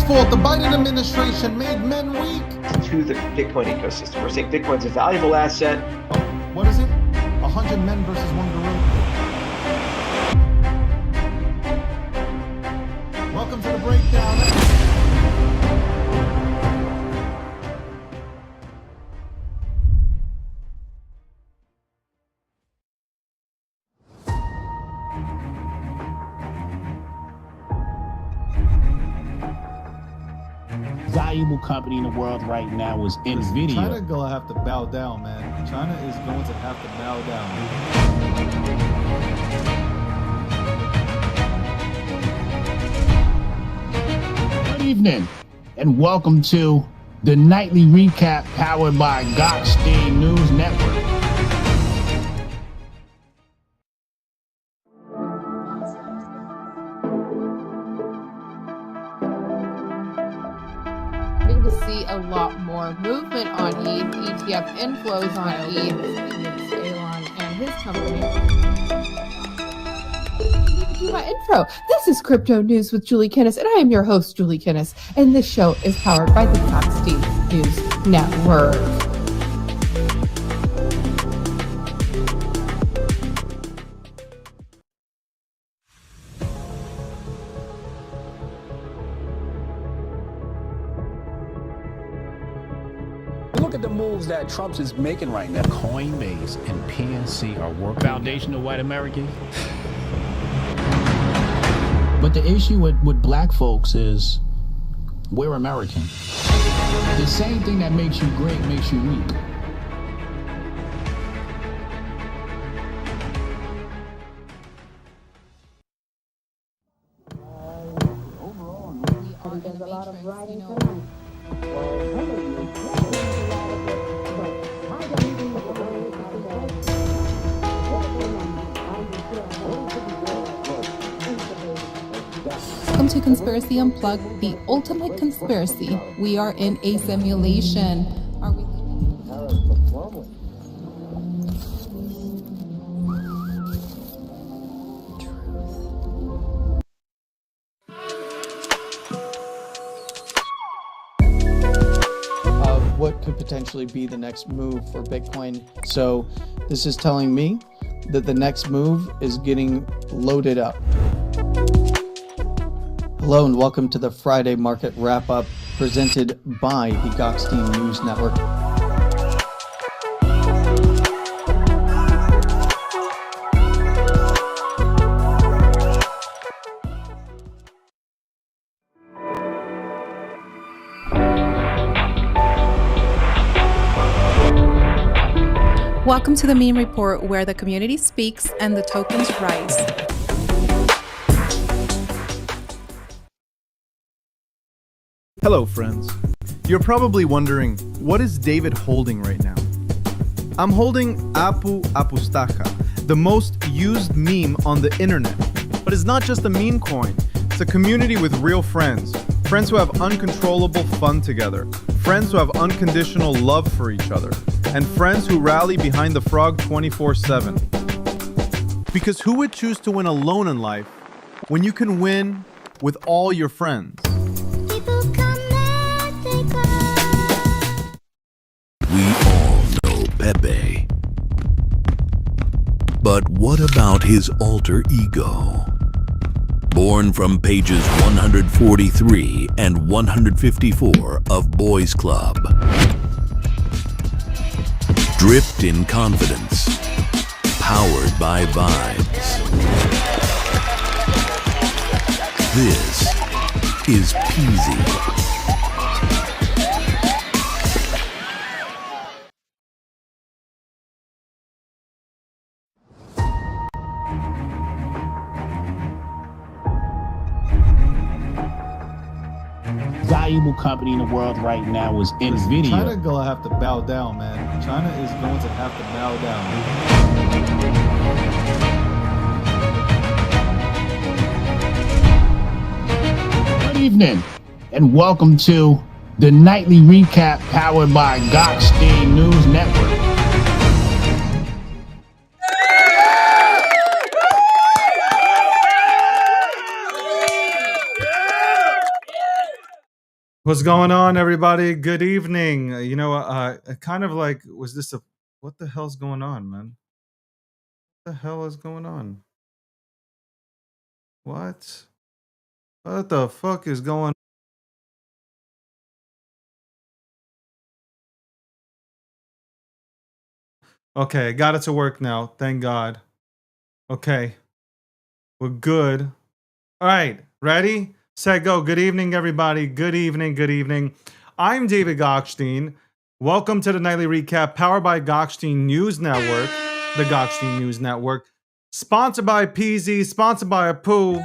whose fault? The Biden administration made men weak. To the Bitcoin ecosystem. We're saying Bitcoin's a valuable asset. Oh, what is it? 100 men versus one gorilla. Welcome to the breakdown. Valuable company in the world right now is NVIDIA. China gonna have to bow down, man. China is going to have to bow down. Good evening, and welcome to the nightly recap powered by Gokhshtein News Network. To see a lot more movement on ETH, ETF inflows on ETH, Elon and his company. Do my intro. This is Crypto News with Julie Kinnis, and I am your host, Julie Kinnis, and this show is powered by the Gokhshtein News Network. Look at the moves that Trump is making right now. Coinbase and PNC are working. Foundation of White Americans. But the issue with black folks is we're American. The same thing that makes you great makes you weak. There's a lot of writing Welcome to Conspiracy Unplugged, the ultimate conspiracy. We are in a simulation. Are we? What could potentially be the next move for Bitcoin. So this is telling me that the next move is getting loaded up. Hello and welcome to the Friday Market Wrap-Up presented by the Gokhshtein News Network. Welcome to the Meme Report, where the community speaks and the tokens rise. Hello, friends. You're probably wondering, what is David holding right now? I'm holding Apu Apustaja, the most used meme on the internet. But it's not just a meme coin. It's a community with real friends. Friends who have uncontrollable fun together. Friends who have unconditional love for each other. And friends who rally behind the frog 24/7. Because who would choose to win alone in life when you can win with all your friends? We all know Pepe. But what about his alter ego? Born from pages 143 and 154 of Boys Club. Dripped in confidence, powered by vibes. This is Peasy. Valuable company in the world right now is NVIDIA. China gonna have to bow down, man. China is going to have to bow down. Good evening, and welcome to the nightly recap powered by Gokhshtein News Network. What's going on, everybody? Good evening. Kind of like, was this a, what the hell's going on, man? What the hell is going on? What? What the fuck is going on? Okay, got it to work now. Thank God. Okay, we're good. All right, ready, set, go. Good evening, everybody. Good evening, good evening. I'm David Gokhshtein. Welcome to the Nightly Recap, powered by Gokhshtein News Network, the Gokhshtein News Network. Sponsored by PZ, sponsored by Apu.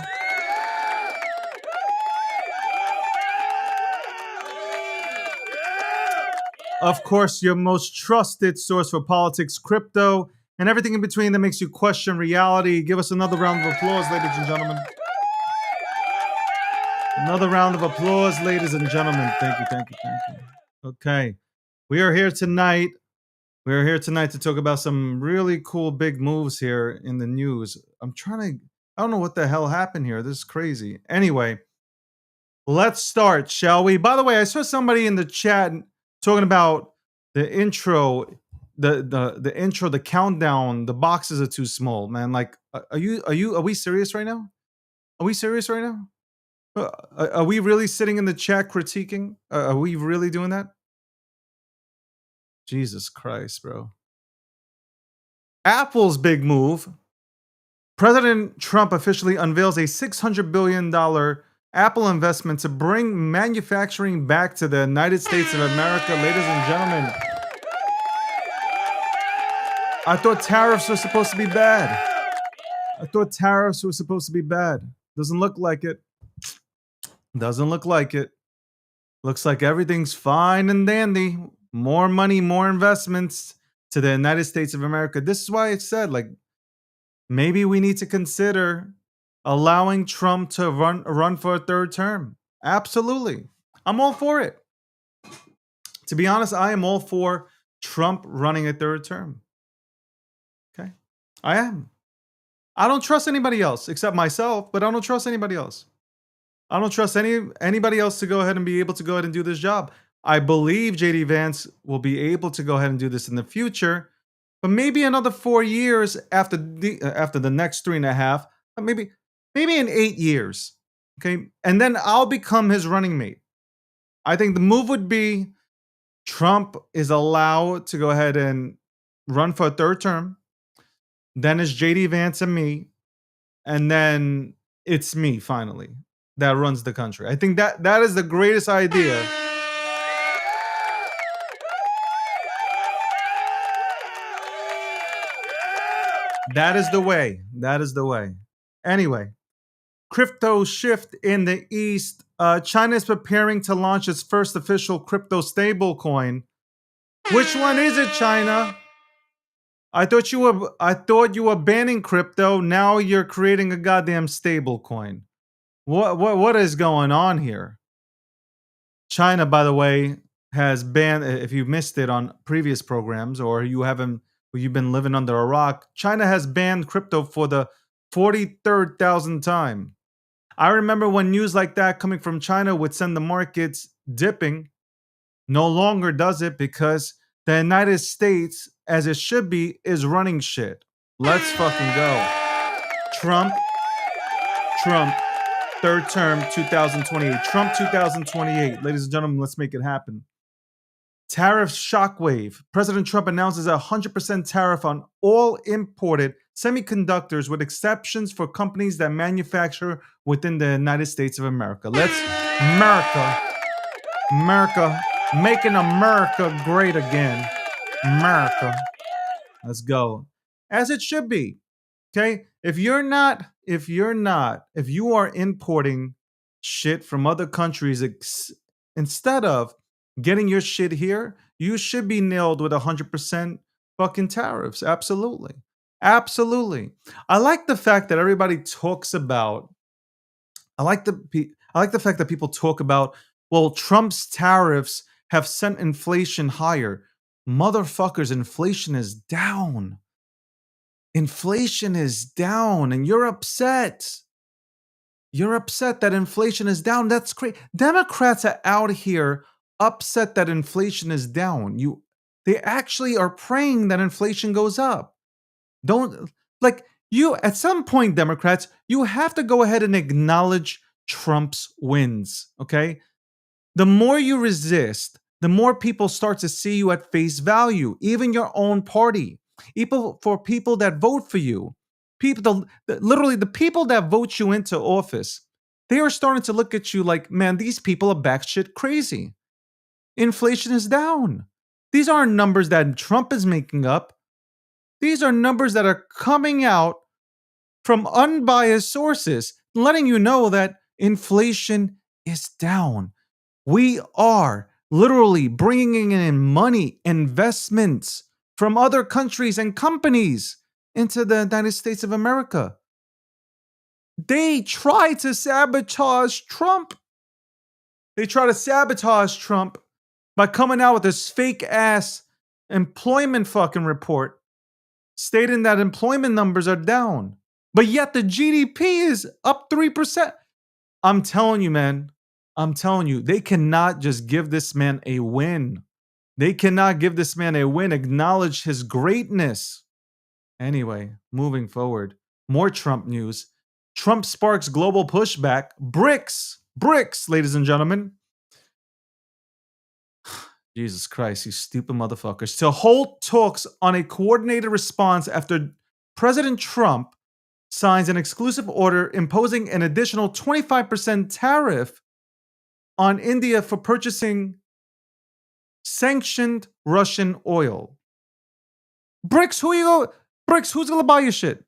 Of course, your most trusted source for politics, crypto, and everything in between that makes you question reality. Give us another round of applause, ladies and gentlemen. Another round of applause, ladies and gentlemen. Thank you, thank you, thank you. Okay, we are here tonight. We are here tonight to talk about some really cool big moves here in the news. I don't know what the hell happened here. This is crazy. Anyway, let's start, shall we? By the way, I saw somebody in the chat talking about the intro, the intro, the countdown. The boxes are too small, man. Like, are we serious right now? Are we serious right now? Are we really sitting in the chat critiquing? Are we really doing that? Jesus Christ, bro. Apple's big move. President Trump officially unveils a $600 billion Apple investment to bring manufacturing back to the United States of America. Ladies and gentlemen, I thought tariffs were supposed to be bad. Doesn't look like it. Doesn't look like it. Looks like everything's fine and dandy. More money, more investments to the United States of America. This is why it said, like, maybe we need to consider allowing Trump to run for a third term. Absolutely. I'm all for it. To be honest, I am all for Trump running a third term. Okay? I am. I don't trust anybody else except myself, but I don't trust anybody else. I don't trust anybody else to go ahead and be able to go ahead and do this job. I believe JD Vance will be able to go ahead and do this in the future, but maybe another 4 years after the next 3.5, maybe in 8 years. Okay, and then I'll become his running mate. I think the move would be Trump is allowed to go ahead and run for a third term. Then it's JD Vance and me, and then it's me finally that runs the country. I think that is the greatest idea. That is the way. That is the way. Anyway, crypto shift in the East. China is preparing to launch its first official crypto stablecoin. Which one is it, China? I thought you were banning crypto. Now you're creating a goddamn stablecoin. What is going on here? China, by the way, has banned, if you missed it on previous programs or you've been living under a rock, China has banned crypto for the 43rd time. I remember when news like that coming from China would send the markets dipping. No longer does it because the United States, as it should be, is running shit. Let's fucking go. Trump, third term, 2028. Trump 2028. Ladies and gentlemen, let's make it happen. Tariff shockwave. President Trump announces a 100% tariff on all imported semiconductors with exceptions for companies that manufacture within the United States of America. America, making America great again. America. Let's go. As it should be. Okay? If you are importing shit from other countries, instead of getting your shit here, you should be nailed with 100% fucking tariffs. Absolutely. Absolutely. I like the fact that everybody talks about, I like the fact that people talk about, well, Trump's tariffs have sent inflation higher. Motherfuckers, inflation is down. Inflation is down and you're upset. You're upset that inflation is down. That's great. Democrats are out here upset that inflation is down. They actually are praying that inflation goes up. Don't like you at some point, Democrats, you have to go ahead and acknowledge Trump's wins. Okay. The more you resist, the more people start to see you at face value, even your own party. For people that vote for you, literally the people that vote you into office, they are starting to look at you like, man, these people are batshit crazy. Inflation is down. These aren't numbers that Trump is making up. These are numbers that are coming out from unbiased sources, letting you know that inflation is down. We are literally bringing in money, investments from other countries and companies into the United States of America. They try to sabotage Trump. They try to sabotage Trump by coming out with this fake ass employment fucking report stating that employment numbers are down. But yet the GDP is up 3%. I'm telling you, man. I'm telling you, they cannot just give this man a win. They cannot give this man a win, acknowledge his greatness. Anyway, moving forward, more Trump news. Trump sparks global pushback. BRICS, ladies and gentlemen. Jesus Christ, you stupid motherfuckers. To halt talks on a coordinated response after President Trump signs an exclusive order imposing an additional 25% tariff on India for purchasing sanctioned Russian oil. BRICS, BRICS, who's gonna buy your shit?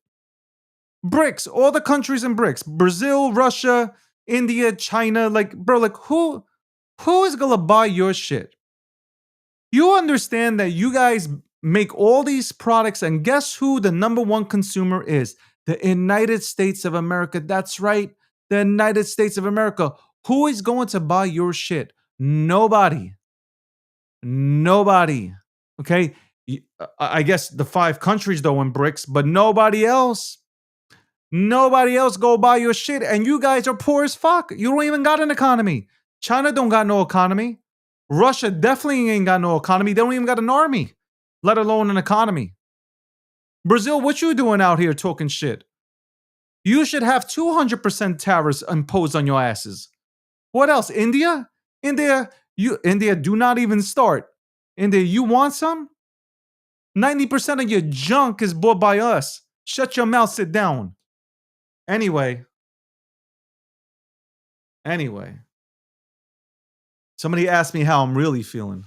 BRICS, all the countries in BRICS, Brazil, Russia, India, China, who is gonna buy your shit? You understand that you guys make all these products, and guess who the number one consumer is? The United States of America. That's right, the United States of America. Who is going to buy your shit? Nobody. Okay? I guess the 5 countries though in BRICS, but nobody else. Nobody else go buy your shit, and you guys are poor as fuck. You don't even got an economy. China don't got no economy. Russia definitely ain't got no economy. They don't even got an army, let alone an economy. Brazil, what you doing out here talking shit? You should have 200% tariffs imposed on your asses. What else? India, do not even start. India, you want some? 90% of your junk is bought by us. Shut your mouth, sit down. Anyway. Somebody asked me how I'm really feeling.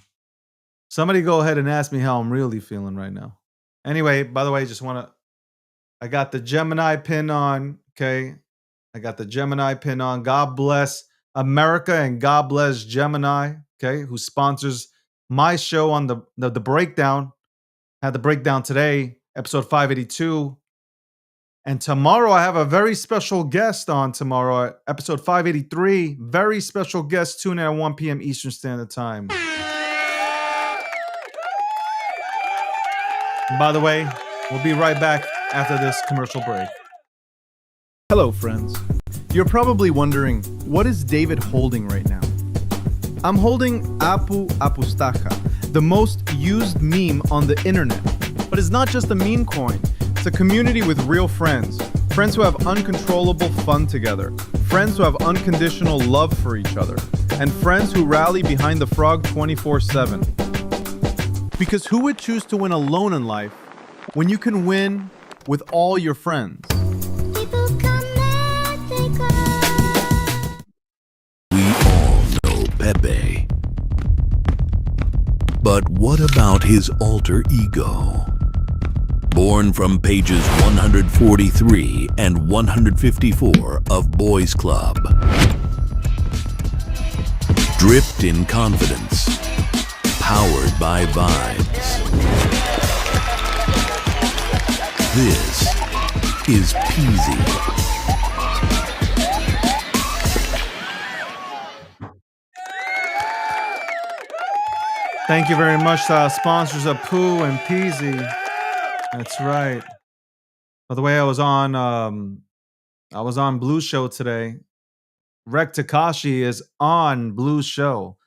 Somebody go ahead and ask me how I'm really feeling right now. Anyway, by the way, I got the Gemini pin on, okay? I got the Gemini pin on. God bless America and God bless Gemini, okay, who sponsors my show on the breakdown. Had the breakdown today, episode 582. And tomorrow I have a very special guest on tomorrow, episode 583. Very special guest. Tune in at 1 p.m. Eastern Standard Time. And by the way, we'll be right back after this commercial break. Hello, friends. You're probably wondering, what is David holding right now? I'm holding Apu Apustaja, the most used meme on the internet. But it's not just a meme coin. It's a community with real friends. Friends who have uncontrollable fun together. Friends who have unconditional love for each other. And friends who rally behind the frog 24/7. Because who would choose to win alone in life when you can win with all your friends? We all know Pepe. But what about his alter ego? Born from pages 143 and 154 of Boys Club. Dripped in confidence. Powered by vibes. This is Peasy. Thank you very much to our sponsors of Pooh and Peasy. That's right. By the way, I was on Blue Show today. Rek Takashi is on Blue's show.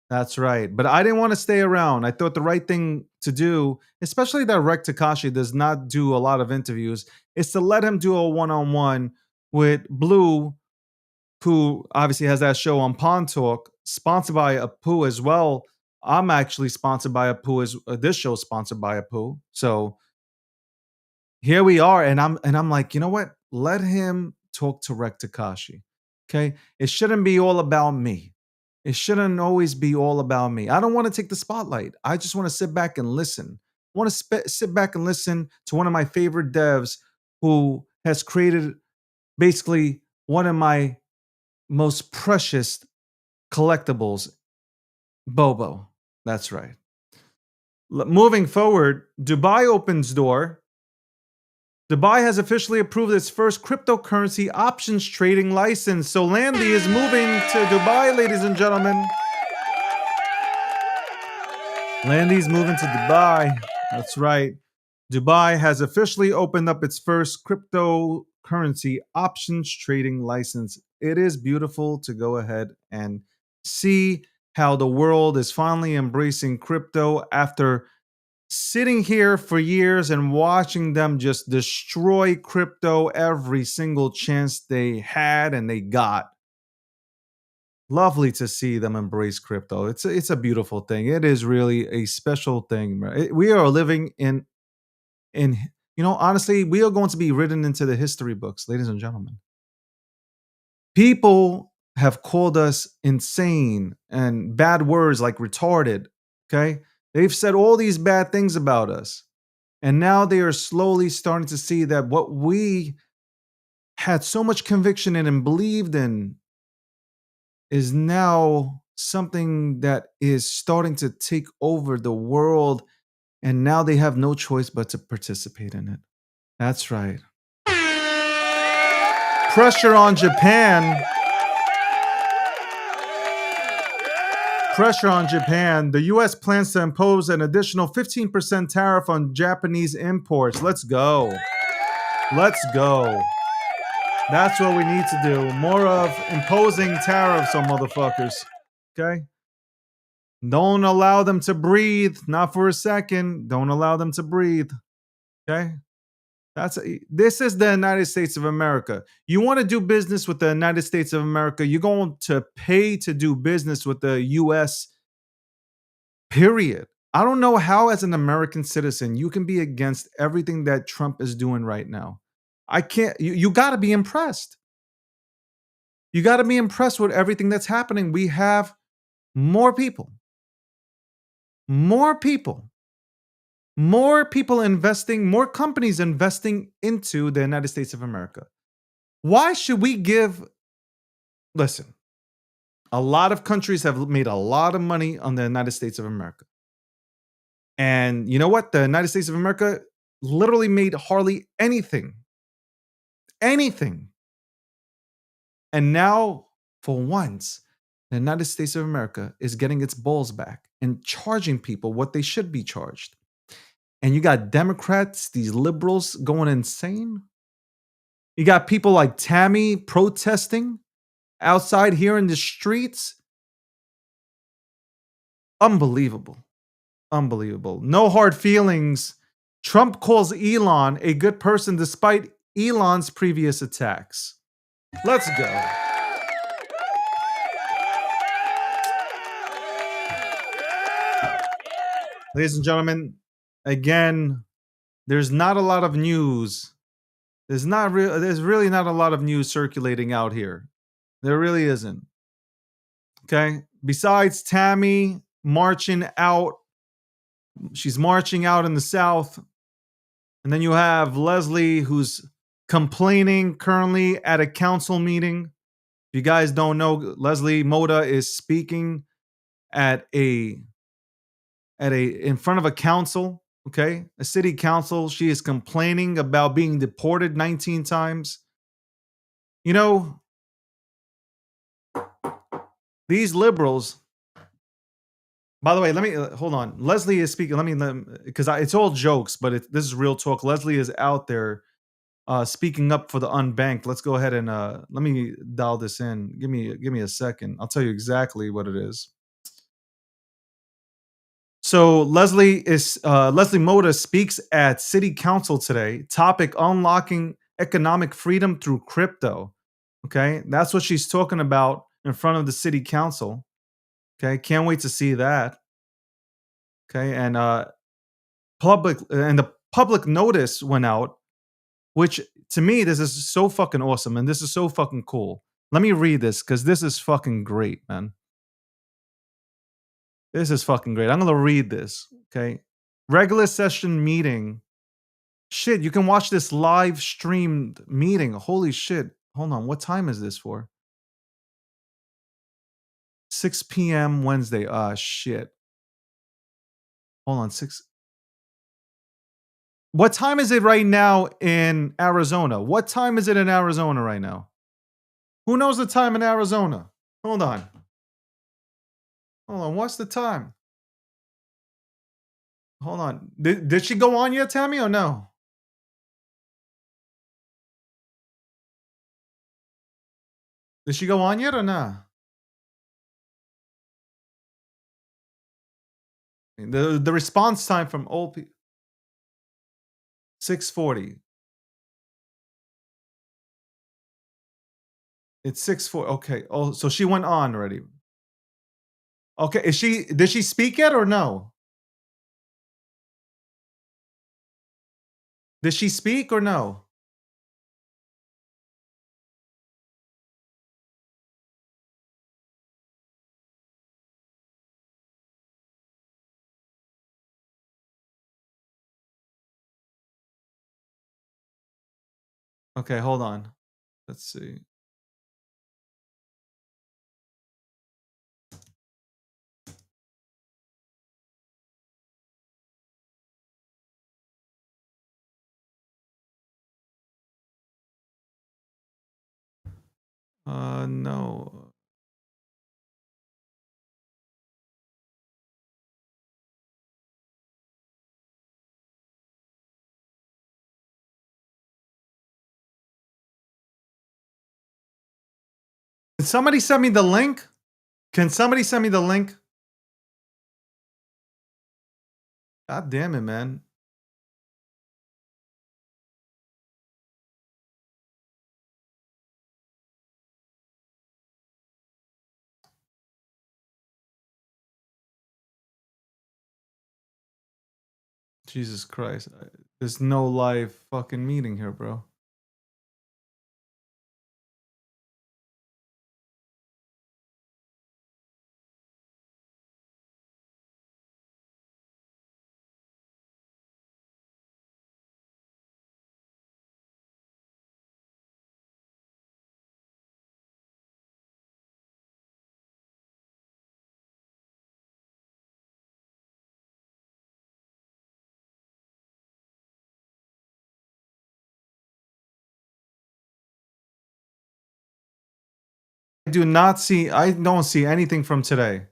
That's right. But I didn't want to stay around. I thought the right thing to do, especially that Rek Takashi does not do a lot of interviews, is to let him do a one-on-one with Blue, who obviously has that show on Pawn Talk, sponsored by Apu as well. I'm actually sponsored by Apu as this show is sponsored by Apu. So here we are, and I'm like, you know what? Let him talk to Rek Takashi. Okay, it shouldn't be all about me. It shouldn't always be all about me. I don't want to take the spotlight. I just want to sit back and listen. I want to sit back and listen to one of my favorite devs who has created basically one of my most precious collectibles, Bobo. That's right. Moving forward, Dubai opens door. Dubai has officially approved its first cryptocurrency options trading license. So Landy is moving to Dubai, ladies and gentlemen. Landy's moving to Dubai. That's right. Dubai has officially opened up its first cryptocurrency options trading license. It is beautiful to go ahead and see how the world is finally embracing crypto after sitting here for years and watching them just destroy crypto every single chance they had and they got. Lovely to see them embrace crypto. It's a beautiful thing. It is really a special thing. We are living in honestly, we are going to be written into the history books, ladies and gentlemen. People have called us insane and bad words like retarded, okay? They've said all these bad things about us. And now they are slowly starting to see that what we had so much conviction in and believed in is now something that is starting to take over the world. And now they have no choice but to participate in it. That's right. Pressure on Japan. Pressure on Japan. The U.S. plans to impose an additional 15% tariff on Japanese imports. Let's go. Let's go. That's what we need to do. More of imposing tariffs on motherfuckers. Okay? Don't allow them to breathe. Not for a second. Don't allow them to breathe. Okay? This is the United States of America. You want to do business with the United States of America, you're going to pay to do business with the U.S. Period. I don't know how, as an American citizen, you can be against everything that Trump is doing right now. I can't. You got to be impressed. You got to be impressed with everything that's happening. We have more people investing, more companies investing into the United States of America. Why should we listen, a lot of countries have made a lot of money on the United States of America. And you know what? The United States of America literally made hardly anything. Anything. And now, for once, the United States of America is getting its balls back and charging people what they should be charged. And you got Democrats, these liberals going insane. You got people like Tammy protesting outside here in the streets. Unbelievable. Unbelievable. No hard feelings. Trump calls Elon a good person despite Elon's previous attacks. Let's go. Ladies and gentlemen, again, there's not a lot of news. There's really not a lot of news circulating out here. There really isn't. Okay? Besides Tammy marching out, she's marching out in the South. And then you have Leslie, who's complaining currently at a council meeting. If you guys don't know, Leslie Moda is speaking in front of a council, okay? A city council. She is complaining about being deported 19 times. You know, these liberals, by the way, let me hold on. Leslie is speaking. Because it's all jokes, but this is real talk. Leslie is out there speaking up for the unbanked. Let's go ahead and let me dial this in. Give me a second. I'll tell you exactly what it is. So Leslie Moda speaks at City Council today. Topic: unlocking economic freedom through crypto. Okay, that's what she's talking about in front of the City Council. Okay, can't wait to see that. Okay, and the public notice went out, which to me this is so fucking awesome and this is so fucking cool. Let me read this because this is fucking great, man. This is fucking great. I'm gonna read this. Okay, regular session meeting. Shit, you can watch this live streamed meeting. Holy shit! Hold on, what time is this for? 6 p.m. Wednesday. Ah, shit. Hold on, 6. What time is it right now in Arizona? What time is it in Arizona right now? Who knows the time in Arizona? Hold on. Hold on, what's the time? Hold on. Did she go on yet, Tammy, or no? Did she go on yet or not? The response time from old people. 6:40. It's 6:40. Okay. Oh, so she went on already. Okay. Did she speak yet or no? Did she speak or no? Okay, hold on. Let's see. No. Can somebody send me the link? Can somebody send me the link? God damn it, man. Jesus Christ. There's no live fucking meeting here, bro. I don't see anything from today.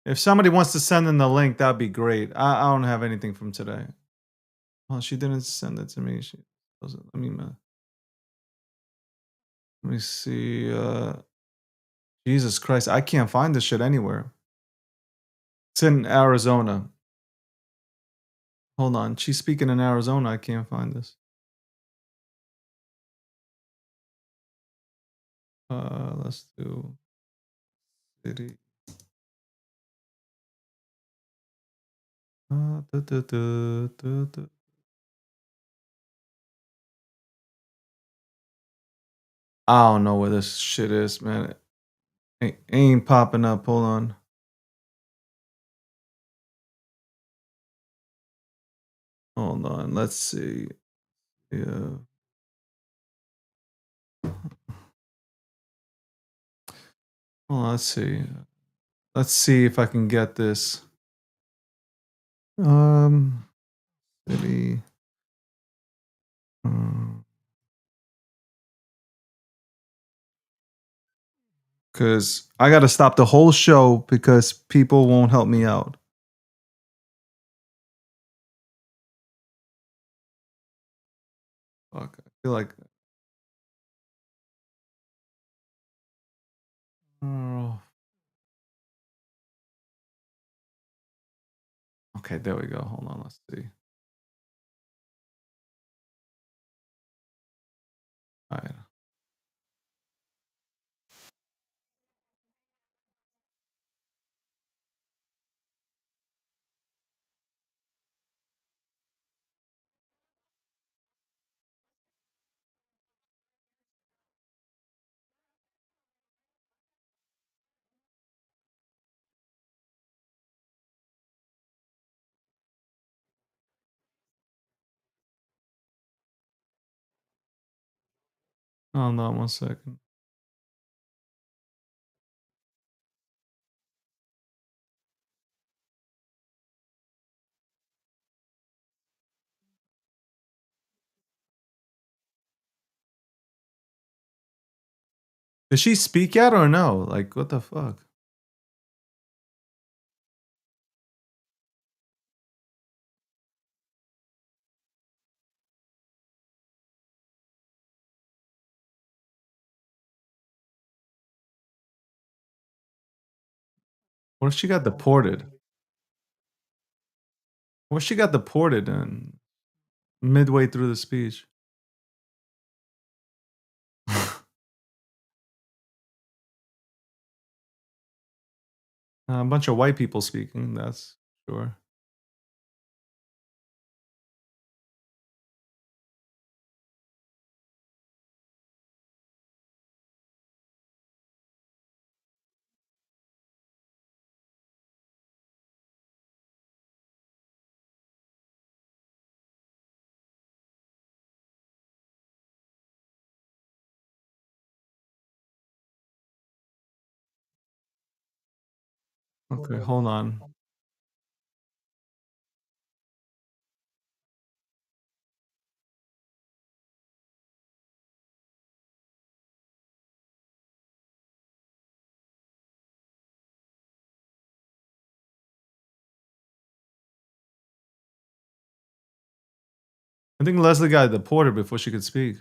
If somebody wants to send in the link, that'd be great. I don't have anything from today. Oh, she didn't send it to me. She doesn't. Let me see. Jesus Christ, I can't find this shit anywhere. It's in Arizona. Hold on. She's speaking in Arizona. I can't find this. Let's do city. Da, da, da, da, da. I don't know where this shit is, man. It ain't popping up. Hold on. Hold on. Let's see. Yeah. Oh, let's see. Let's see if I can get this. City. Because I got to stop the whole show because people won't help me out. fuck? I feel like. Oh. Okay, there we go. Hold on, let's see. All right. Hold on 1 second. Did she speak yet or no? Like, what the fuck? What if she got deported? What if she got deported and midway through the speech? A bunch of white people speaking, that's sure. Okay, hold on. I think Leslie got deported before she could speak.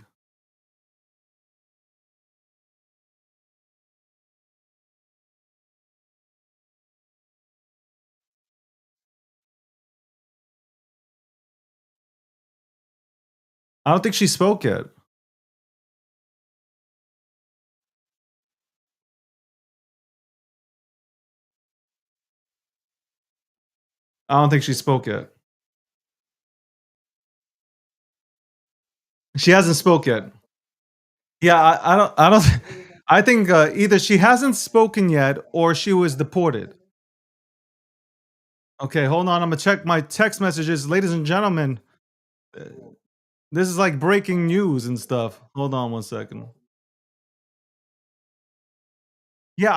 I don't think she spoke yet. I don't think she spoke yet. She hasn't spoke yet. Yeah, I don't I think either she hasn't spoken yet or she was deported. Okay, hold on. I'm gonna check my text messages, ladies and gentlemen. uh, This is like breaking news and stuff. Hold on 1 second. Yeah,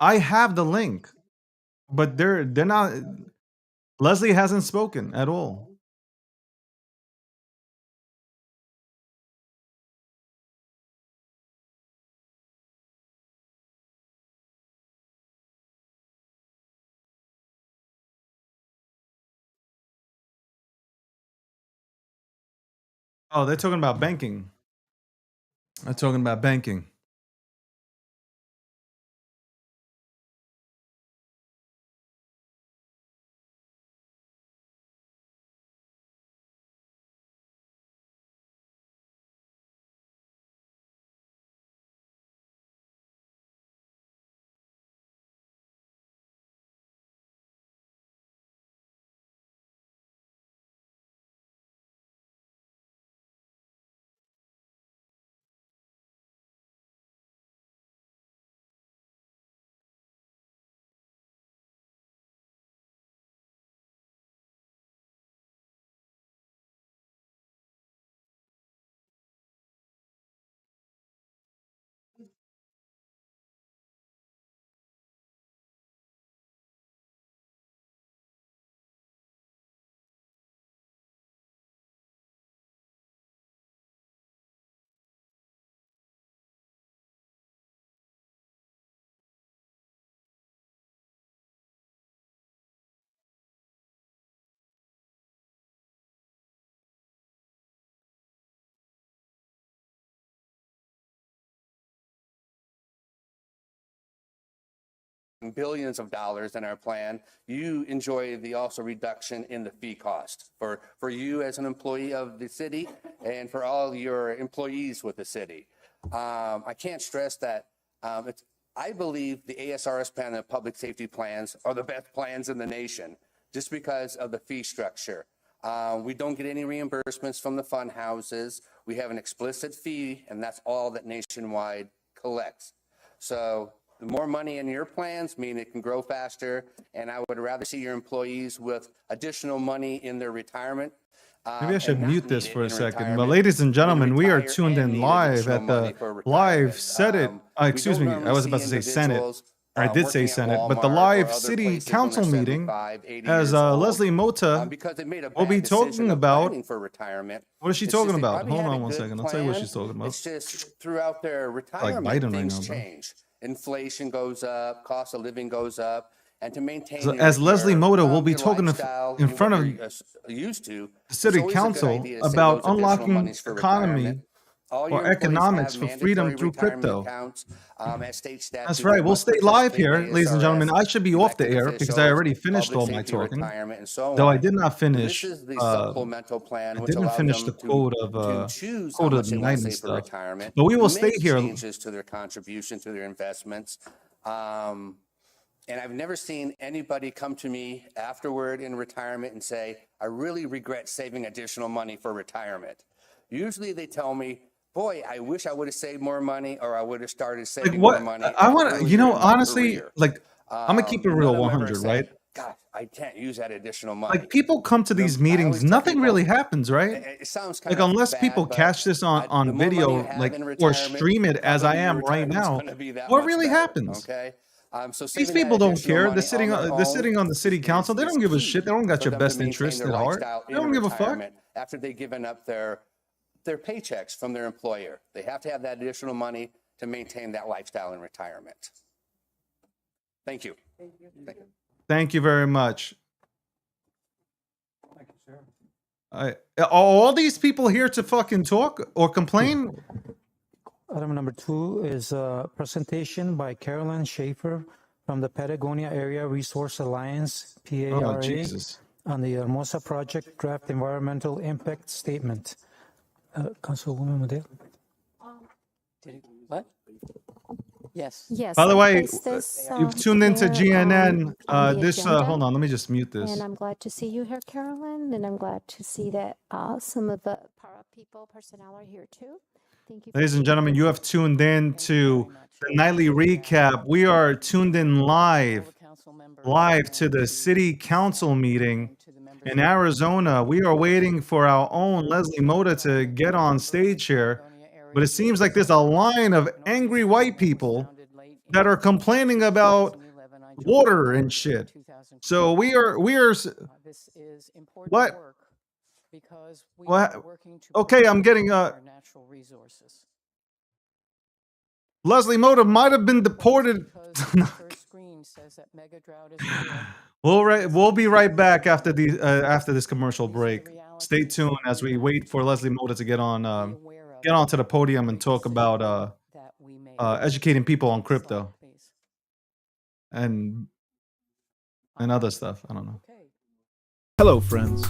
I have the link, but they're not. Leslie hasn't spoken at all. Oh, they're talking about banking. They're talking about banking. billions of dollars in our plan, you enjoy the also reduction in the fee cost for you as an employee of the city and for all your employees with the city. I can't stress that I believe the ASRS plan and the public safety plans are the best plans in the nation just because of the fee structure. We don't get any reimbursements from the fund houses. We have an explicit fee, and that's all that Nationwide collects. So the more money in your plans mean it can grow faster, and I would rather see your employees with additional money in their retirement. Maybe I should and not mute this need it for a in second. But retirement. ladies and gentlemen, we are retire tuned and in need live additional at the money for live retirement. Senate. We Excuse don't me, I normally was about see to say Senate. individuals, I did say working at Senate, but the Walmart or live other city places when council they're meeting, 75, 80 as years old, Leslie Mota because they made a will be bad decision talking of about. planning for retirement. What is she It's just talking they about? probably Hold had a on one good second. I'll tell you what plan. she's talking about. It's just throughout their Like retirement, Biden right things now, bro. change. Inflation goes up, cost of living goes up, and to maintain So as Leslie Mota will be talking lifestyle in and front what of you're used to, the it's city always a good council idea to save about those additional unlocking monies for economy retirement. All or your employees economics have for freedom mandatory through retirement crypto. accounts. As state statute, That's they right. We'll must stay live participate in here, ladies and gentlemen. ASRS, I should be off the elected air because I officials, already finished public all my safety talking, retirement, and so though I on. did not This finish. is the supplemental plan, I which didn't allows finish the them code to of choose how code of much the they night want to and save for stuff. retirement. But we will stay Make here. changes to their contribution to their investments. And I've never seen anybody come to me afterward in retirement and say, I really regret saving additional money for retirement. Usually they tell me, boy, I wish I would have saved more money or I would have started Like saving what more money I want to, earlier in my honestly, career. like I'm gonna keep it None real of them ever 100, say, right? God, I can't use that additional money. Like people come to these I meetings, always tell nothing people, really happens, right? it sounds Like kind of unless bad, people but catch this the on more money video, you have like in or retirement, stream it as I probably your am right retirement's now, going to be that what much really better, happens? okay? So These saving that people don't additional care. money on their They're own sitting on the city council. They is don't give a key shit. They don't got for your them to best maintain interest their at heart. lifestyle They in don't give a fuck. retirement after they've given up their paychecks from their employer. They have to have that additional money to maintain that lifestyle in retirement. Thank you. Thank you very much. Are all these people here to fucking talk or complain? Item number 2 is a presentation by Carolyn Schaefer from the Patagonia Area Resource Alliance, PARA, Jesus. on the Hermosa Project Draft Environmental Impact Statement. Councilwoman Madeo? What? Yes. Yes. By the way, this, you've tuned into Mayor, GNN. on the This agenda. hold on, let me just mute this. And I'm glad to see you here, Carolyn, and I'm glad to see that some of the para people personnel are here too. Thank you. Ladies and gentlemen, you have tuned in to the nightly recap. We are tuned in live to the city council meeting in Arizona. We are waiting for our own Leslie Mota to get on stage here. But it seems like there's a line of angry white people that are complaining about water and shit. So we are This is important what? work because we What? are working to Okay, I'm getting our natural resources. Leslie Mota might have been deported. Because the first screen says that mega drought is real. We'll be right back after this commercial break. Stay tuned as we wait for Leslie Mota to get onto the podium and talk about educating people on crypto and other stuff. I don't know. Hello, friends.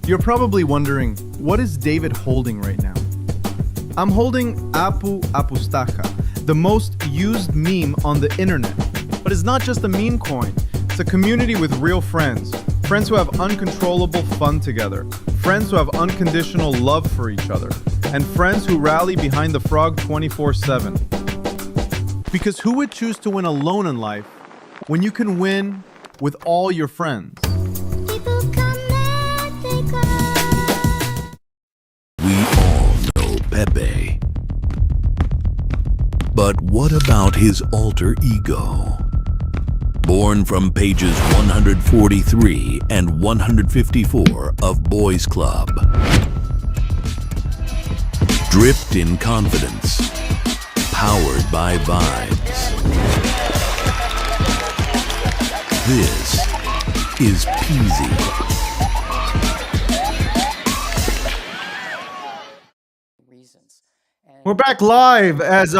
You're probably wondering, what is David holding right now? I'm holding Apu Apustaja, the most used meme on the internet. But it's not just a meme coin. It's a community with real friends. Friends who have uncontrollable fun together. Friends who have unconditional love for each other. And friends who rally behind the frog 24/7. Because who would choose to win alone in life when you can win with all your friends? We all know Pepe. But what about his alter ego? Born from pages 143 and 154 of Boys Club. Dripped in confidence. Powered by vibes. This is Peasy. We're back live as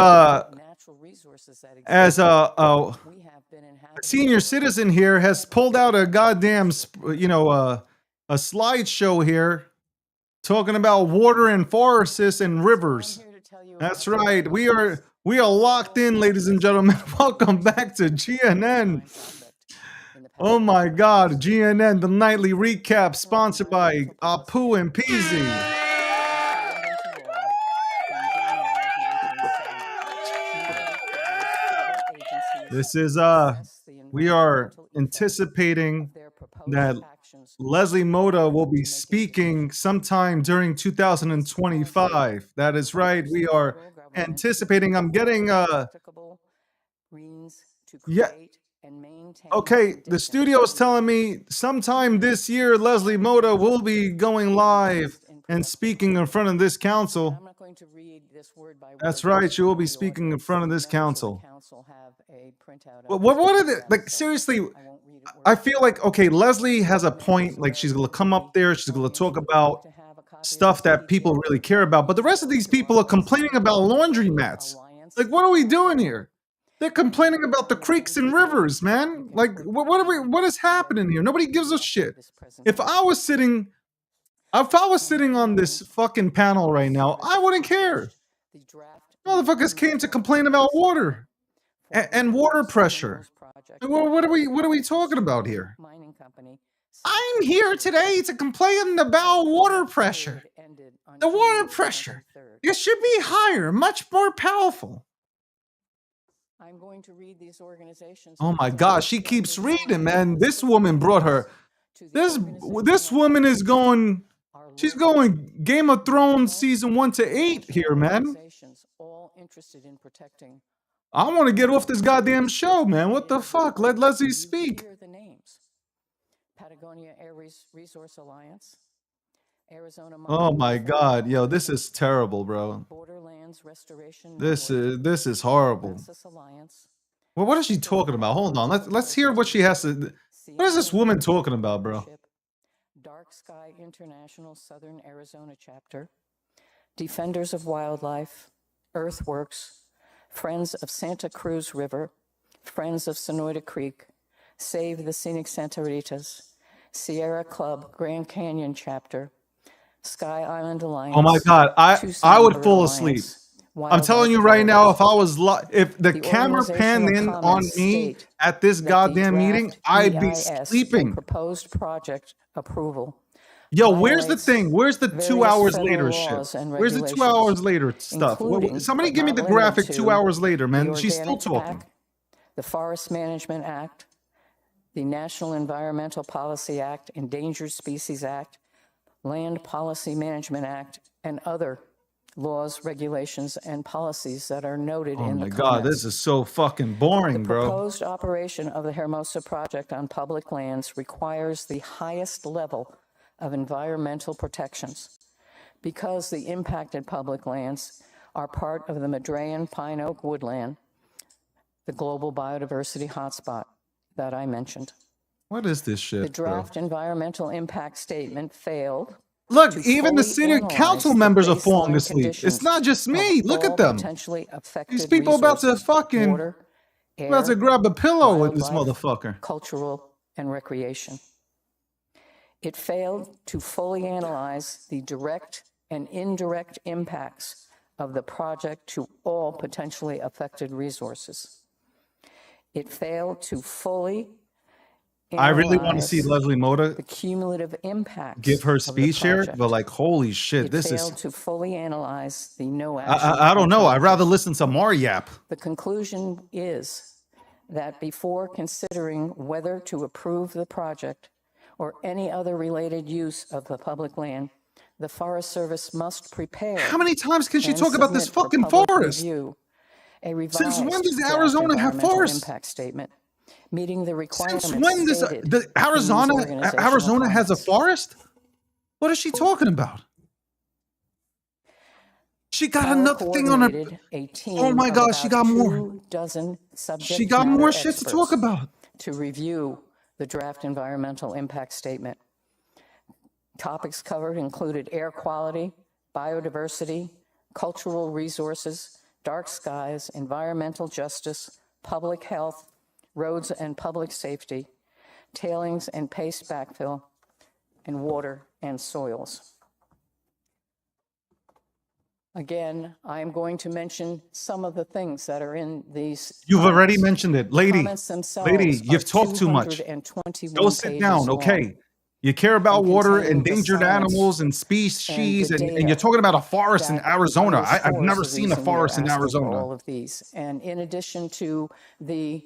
senior citizen here has pulled out a goddamn, a slideshow here talking about water and forests and rivers. That's right. We are locked in, ladies and gentlemen. Welcome back to GNN. Oh my God, GNN, the nightly recap, sponsored by Apu and Peasy. This is we are anticipating that Leslie Moda will be speaking sometime during 2025. That is right. We are anticipating. I'm getting yeah. Okay, the studio is telling me sometime this year Leslie Moda will be going live and speaking in front of this council. I'm not going to read this word by word. That's right. She will be speaking in front of this council. What are they, like, seriously? I feel like, okay, Leslie has a point. Like, she's going to come up there. She's going to talk about stuff that people really care about. But the rest of these people are complaining about laundromats. Like, what are we doing here? They're complaining about the creeks and rivers, man. Like, what is happening here? Nobody gives a shit. If I was sitting on this fucking panel right now, I wouldn't care. Motherfuckers came to complain about water and water pressure. What are we talking about here? I'm here today to complain about water pressure. The water pressure. It should be higher, much more powerful. I'm going to read these organizations. Oh my gosh, she keeps reading, man. This woman brought her. This woman is going. She's going Game of Thrones season 1 to 8 here, man. All interested in protecting. I want to get off this goddamn show, man. What the fuck? Let Leslie speak. Here are the names: Patagonia Air Resource Alliance, Arizona. Oh my God, yo, this is terrible, bro. Borderlands Restoration. This is horrible. Well, what is she talking about? Hold on, let's hear what she has to. What is this woman talking about, bro? Dark Sky International Southern Arizona Chapter, Defenders of Wildlife, Earthworks, Friends of Santa Cruz River, Friends of Sonoyta Creek, Save the Scenic Santa Ritas, Sierra Club Grand Canyon Chapter, Sky Island Alliance. Oh my God, I would fall asleep. I'm telling you right now, if the camera panned in on me at this goddamn meeting, I'd be sleeping. Proposed project approval. Yo, where's the thing? Where's the 2 hours later shit? Where's the 2 hours later stuff? Somebody give me the graphic 2 hours later, man. She's still talking. The Forest Management Act, the National Environmental Policy Act, Endangered Species Act, Land Policy Management Act, and other laws, regulations, and policies that are noted in the comments. Oh my God, this is so fucking boring, bro. The proposed operation of the Hermosa project on public lands requires the highest level of environmental protections because the impacted public lands are part of the Madrean Pine Oak Woodland, the global biodiversity hotspot that I mentioned. What is this shit, The draft environmental impact statement failed. Look, even the city council members are falling asleep. It's not just me. Look at them. These people about to fucking about to grab a pillow with this motherfucker. Cultural and recreation. It failed to fully analyze the direct and indirect impacts of the project to all potentially affected resources. It failed to fully I really want to see Leslie Moda the cumulative impact give her speech here, but like, holy shit, this is. Failed to fully analyze the no action. I don't know. I'd rather listen to Mariap. The conclusion is that before considering whether to approve the project or any other related use of the public land, the Forest Service must prepare. How many times can she talk about this fucking forest? Since when does Arizona have forests? Impact statement. Meeting the requirements. Since when does Arizona has a forest? What is she talking about? She got another thing on her. Oh my God, she got more. She got more shit to talk about. To review the draft environmental impact statement. Topics covered included air quality, biodiversity, cultural resources, dark skies, environmental justice, public health, roads and public safety, tailings and paste backfill, and water and soils. Again, I'm going to mention some of the things that are in these. You've already mentioned it. Lady, Comments themselves lady, are you've talked too much. 221 Go sit pages down, long. okay? You care about and water, contain the endangered science animals, and species, and the and you're data talking about a forest in that Arizona. I've underscores never the seen a reason we are forest in asking for Arizona. all of these. And in addition to the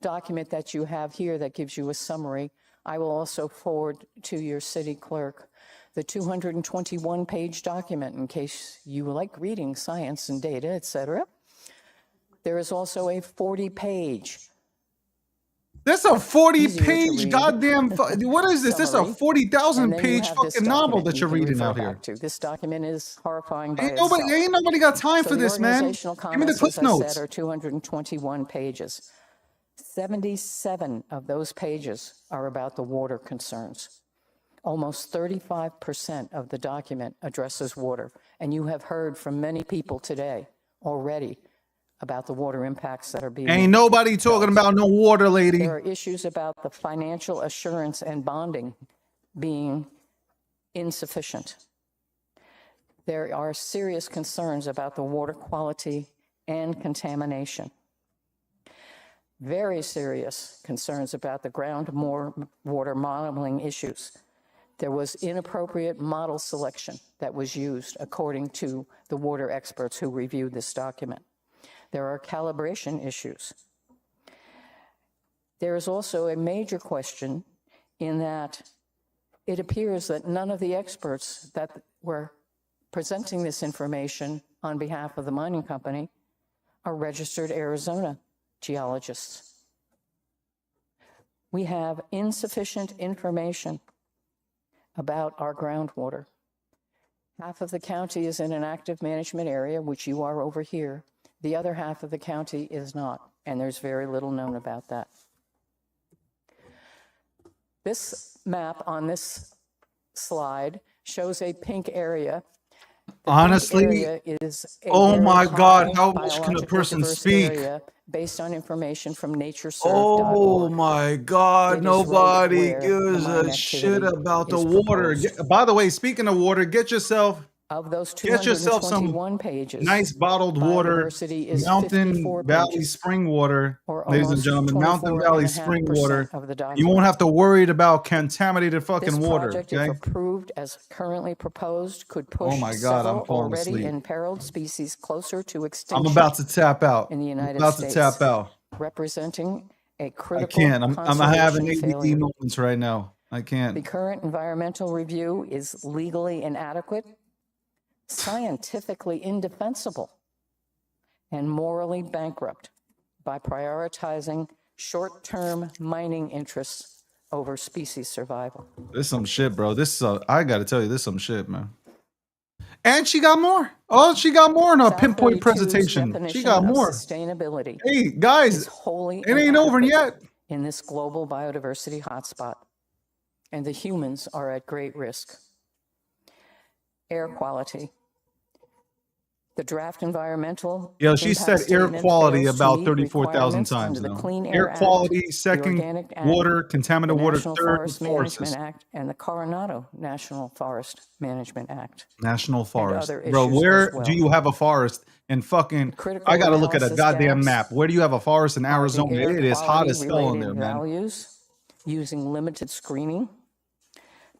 document that you have here that gives you a summary, I will also forward to your city clerk the 221-page document in case you like reading science and data, et cetera. There is also a 40-page. This a 40-page goddamn. What is this? This is a summary. 40,000-page fucking novel that you're reading out here. This document is horrifying by Ain't itself. nobody got time for the this, man. organizational Give me the comments, cliff as I notes. said, are 221 pages. 77 of those pages are about the water concerns. Almost 35% of the document addresses water. And you have heard from many people today already about the water impacts that are being. Ain't nobody talking about no water, lady. There are issues about the financial assurance and bonding being insufficient. There are serious concerns about the water quality and contamination. Very serious concerns about the groundwater modeling issues. There was inappropriate model selection that was used according to the water experts who reviewed this document. There are calibration issues. There is also a major question in that it appears that none of the experts that were presenting this information on behalf of the mining company are registered Arizona geologists. We have insufficient information about our groundwater. Half of the county is in an active management area, which you are over here. The other half of the county is not, and there's very little known about that. This map on this slide shows a pink area. Honestly, oh my God, how much can a person speak? Based on information from natureserve.org. Oh my God, nobody gives a shit about the water. By the way, speaking of water, get yourself some pages, nice bottled water, Mountain Valley spring water, ladies and gentlemen, Mountain Valley spring water. You won't have to worry about contaminated fucking water. Project, okay? if approved as currently proposed, could push Oh my God, I'm falling already asleep. imperiled species closer to extinction. I'm about to tap out. In the United I'm about States, to tap out. representing a I critical can't. I'm having conservation ADD failure. moments right now. I can't. The current environmental review is legally inadequate, scientifically indefensible, and morally bankrupt by prioritizing short-term mining interests over species survival. This some shit, bro. This I gotta tell you, this some shit, man. And she got more. Oh, she got more in a pinpoint 32's presentation. She got definition of more. Sustainability. Hey guys, is wholly it ain't over yet. in this global biodiversity hotspot, and the humans are at great risk. Air quality. The draft environmental. Yo, she impact said air statement quality fails to about meet 34,000 requirements times under the now. Clean Air Act, quality, the second, Organic Act, water, contaminated the water, National third, Forest fourth. Management Act, and the Coronado National Forest Management Act. National forest. other Bro, issues where as well. do you have a forest in fucking, Critical I gotta look at a analysis goddamn gaps map. Where do you have a forest in are the Arizona? air It is hot as hell in quality there, related man. values, using limited screening.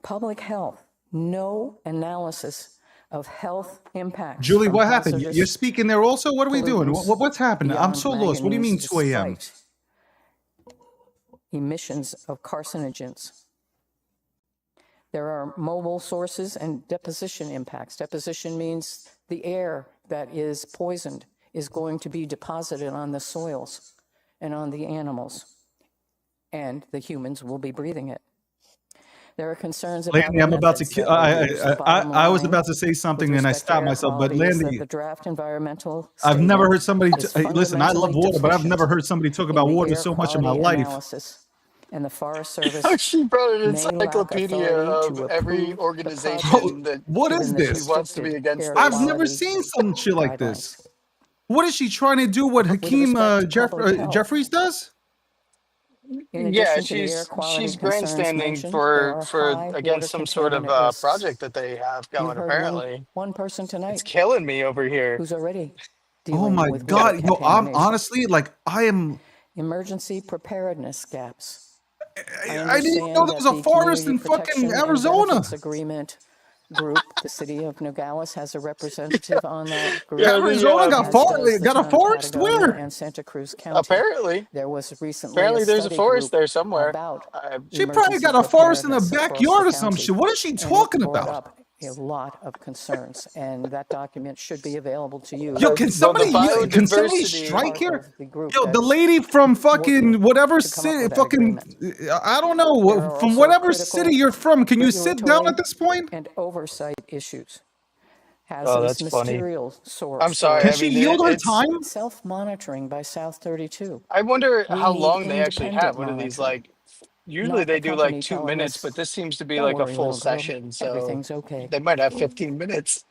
Public health, no analysis of health impact. Julie, from what happened? hazardous You're speaking there also? What are we doing? pollutants What's happening? I'm beyond so lost. What do you mean manganese 2 a.m.? despite emissions of carcinogens. There are mobile sources and deposition impacts. Deposition means the air that is poisoned is going to be deposited on the soils and on the animals, and the humans will be breathing it. There are concerns about Landy, I'm about to methods kill. that were used. Bottom I was line, about to say with something and I respect to stopped air myself. But quality, is that Landy, the draft environmental I've never heard somebody. is Hey, listen, I love fundamentally water, but I've never deficient heard somebody talk in about the water air so much in my quality life. analysis. And the Forest Service She brought an may lack encyclopedia authority of to every approve the organization project, that What is given the this? she wants to be restricted against air this. I've never quality seen some shit like this. guidelines. What is she trying to do? What Hakeem respect to public health, Jeffries does? In Yeah, addition to the air quality she's concerns grandstanding mentioned, there are for high water against some sort of contaminant risks. project that they have You going. heard Apparently, one person it's tonight killing me over here. who's already Oh dealing my with water God, yo, I'm contamination. honestly like I am. Emergency preparedness gaps. I I didn't even know understand there was that a the forest Community in fucking Protection and Arizona. Benefits Agreement group, the city of Nogales, has a representative on that group. Yeah, Arizona got as does the got a town of forest Patagonia where? and Santa Cruz County. apparently, There was recently apparently a there's a study forest group there somewhere. about She probably emergency got a forest in the preparedness across backyard the or some county, shit. What is she and it talking brought about? up a lot of concerns, and that document should be available to you. Yo, can Well, the somebody biodiversity. strike here? Of the group Yo, the that's lady from fucking working whatever to come up city, with that fucking agreement. I don't know, There are from also whatever critical city you're from. Can you sit down at regulatory this point? and oversight issues. Oh, Hazardous that's funny. material source. I'm sorry. Can I she mean, yield her it's. time? Self-monitoring by South 32. I wonder We how need long they actually have. independent What are these monitoring, like? Usually not they the do like company 2 telling minutes, us, but this seems to be don't like a worry, full little girl, session. So everything's okay. they might have 15 minutes.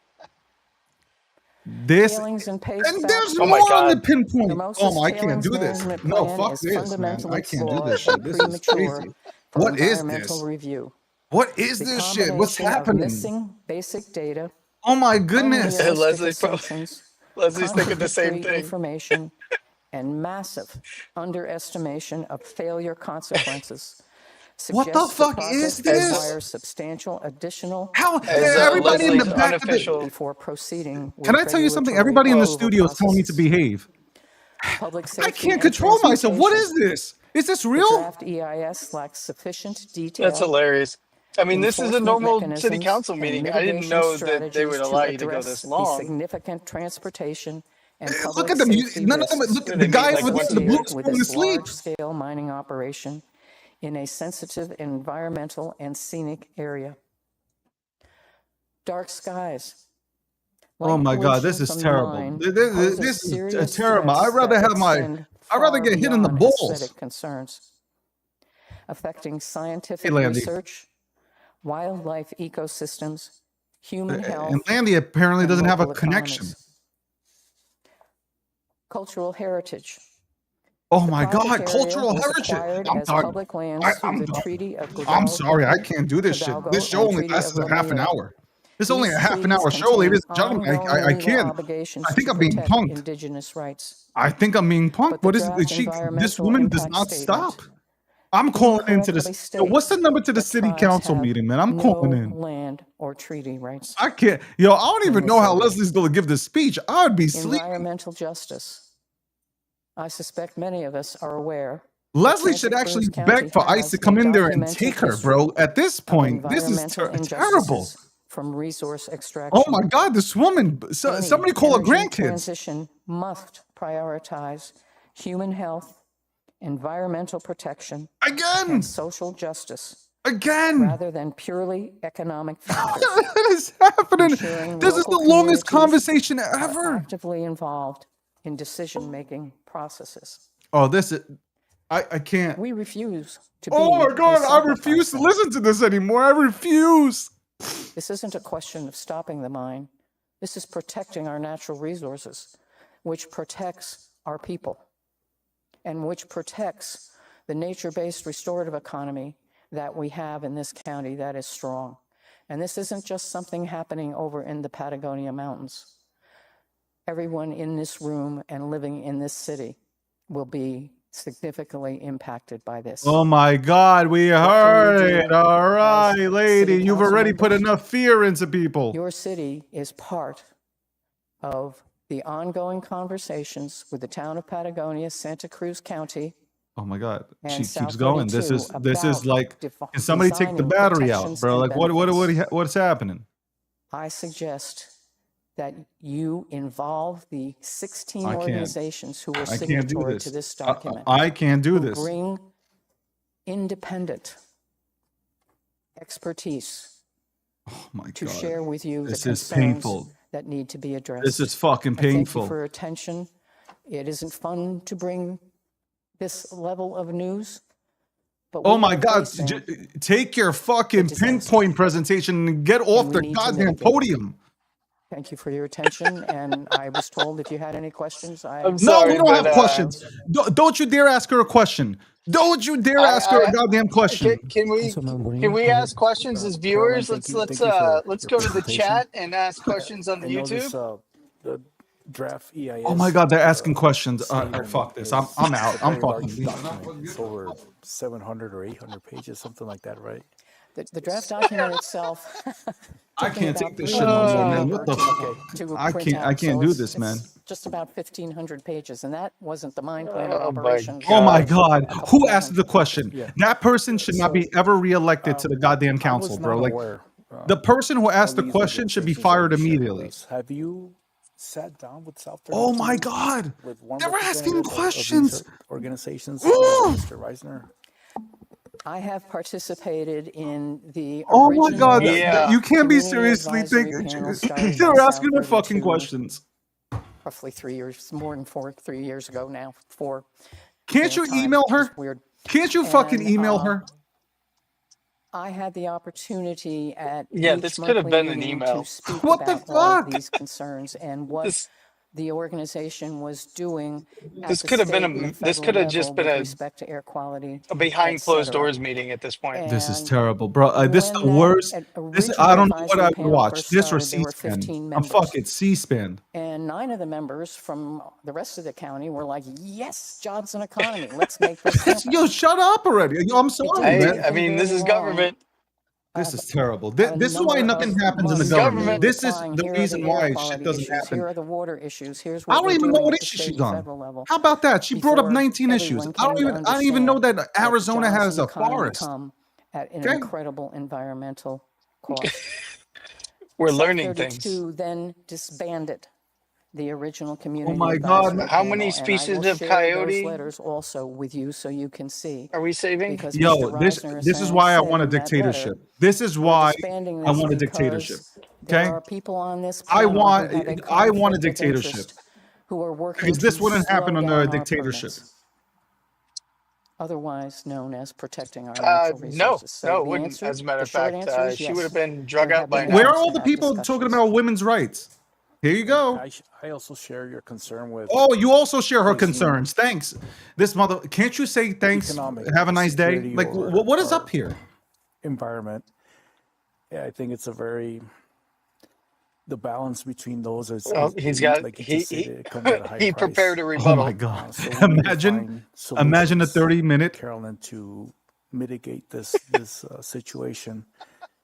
This Tailings and paste and back there's Oh my more on the God. pinpoint. Oh Hermosa's no, I can't tailings do this. management No, plan fuck is this, man. I fundamentally can't do flawed this and shit. This is premature crazy. for What is environmental this? review. What is The this shit? What's combination of happening? missing basic data, Oh my goodness. unrealistic Leslie's probably assumptions, Leslie's thinking the same contradictory thing. information, and massive underestimation of failure consequences What the suggests the fuck is project this? requires substantial additional How As everybody in the Leslie's back of the unofficial. before proceeding with Can I tell you something? regulatory Everybody in the approval studio is telling me to processes. behave. Public I safety can't and control myself. What is transportation. this? Is this The real? draft EIS lacks sufficient That's detail, hilarious. I mean, this is a enforcement normal city mechanisms, council and meeting. I didn't mitigation know that they would strategies allow to you to go address this the long. significant transportation and Look public at them. safety None of them. risks Look Yeah, at they the meet guy like over there once in a the blue year. associated with falling this asleep. large-scale mining operation in a sensitive environmental and scenic area. Dark skies. Oh Light my God, pollution this is from the terrible. mine This poses is serious terrible. I'd threats rather that have my. extend I'd rather far get hit in the beyond balls. aesthetic concerns, affecting Hey, scientific Landy. research, wildlife ecosystems, human health, And Landy apparently and doesn't have a local connection. economies. Cultural heritage. Oh The my project God, area cultural was heritage. acquired I'm as done. public lands I, through I'm the done. Treaty of I'm sorry, I can't do this shit. Hidalgo This show and only Treaty lasts of a half an Romeo. hour. This is only These a half an treaties hour show, contain ladies and gentlemen. ongoing I legal can't. obligations I think to I'm being protect punked. indigenous rights. I think I'm being punked. But the What is draft it? This environmental woman does impact not statement stop. I'm calling into incorrectly this. Yo, what's the states number to the that city tribes council have meeting, man? I'm calling no in. land or treaty rights I can't. Yo, I don't in even this know how area. Leslie's going to give this speech. I would be sleeping. Environmental justice. I suspect many of us are aware Leslie Santa should Cruz actually County beg for ICE has to a come in there and documented take her, history bro. At this of point, this is environmental terrible. injustices from resource Oh extraction. my God, this woman. Any Somebody call her energy grandkids. transition must prioritize human health, environmental protection, Again. and social justice Again. rather than purely economic factors. What is happening? Ensuring This is the local longest communities conversation are ever. actively involved in decision-making processes. Oh, this is. I can't. We refuse to be Oh my a God, I sacrifice refuse to center. listen to this anymore. I refuse. This isn't a question of stopping the mine. This is protecting our natural resources, which protects our people, and which protects the nature-based restorative economy that we have in this county that is strong. And this isn't just something happening over in the Patagonia Mountains. Everyone in this room and living in this city will be significantly impacted by this. Oh my God, we can we heard do it. All right, as lady. city You've council already put members? enough fear into people. Your city is part of the ongoing conversations with the town of Patagonia, Santa Cruz County, Oh my God, and she keeps South going. This 32 is about like, can somebody take the designing battery out, protections bro? and Like, benefits. what's happening? I suggest that you involve the 16 I can't. organizations who were I can't do signatory this. to this document. I can't do who this. Bring independent expertise Oh my to God, share with you the this is concerns painful. that need to be addressed. This is fucking I thank you painful. for your attention. It isn't fun to bring this level of news, but Oh we my are God, facing take your fucking disaster. pinpoint presentation and get off we the need to goddamn mitigate. podium. Thank you for your attention, and I was told if you had any questions, I'm No, we sorry, don't but have questions. Don't you dare ask her a question. Don't you dare ask her a goddamn question. Can we ask questions as viewers? Let's go to the chat and ask questions on the I know YouTube. the draft EIS. Oh my God, they're asking questions. Fuck this. I'm out. I'm fucking leaving. It's over 700 or 800 pages, something like that, right? The draft document itself. I can't take this shit no more, man. What the fuck? I can't do this, man. Just about 1,500 pages, and that wasn't the mine plan of operations. Oh my God. Who asked the question? That person should not be ever reelected to the goddamn council, bro. Like, the person who asked the question should be fired immediately. Have you sat down with South? Oh my God. They're asking questions. Organizations, Mr. Reisner. I have participated in the. Oh my God. Yeah. You can't be seriously thinking. They're asking the fucking questions. Roughly 3 years, more than 3 years ago now. 4. Can't you email her? Weird. Can't you fucking email her? I had the opportunity at this could have been an email. To speak What the about all fuck? these concerns and what the organization was doing. This could have been this could have just been respect to air quality, a behind closed doors meeting at this point. This is terrible, bro. This is the worst. This I don't know what I would watch. This or C-SPAN. I'm fucking C-SPAN. And 9 of the members from the rest of the county were like, "Yes, jobs and economy. Let's make this happen." Yo, shut up already. I'm sorry, man. I mean, this is government. This is terrible. This is why nothing happens in the government. This is the reason why shit doesn't happen. Here are the water issues. Here's I what don't even know what issue she's on. How about that? She brought up 19 issues. I don't even know that Arizona has a forest. At an incredible environmental cost. We're learning things. Then disbanded the original community. Oh my God! How many species of coyote? Those letters also with you, so you can see. Are we saving? Yo, this is why I want a dictatorship. This is why I want a dictatorship. Okay. There are people on this. I want a dictatorship. Who are working because this wouldn't happen under a dictatorship. Otherwise known as protecting our natural resources. No, it wouldn't. As a matter of fact, she would have been drug out by now. Where are all the people talking about women's rights? Here you go. I also share your concern with. Oh, you also share her concerns. Thanks. This mother. Can't you say thanks? Have a nice day. Like, what is up here? Environment. Yeah, I think it's a very. The balance between those is. He's got. Like he prepared a rebuttal. Oh my God! Imagine a 30-minute. Carolyn, to mitigate this situation,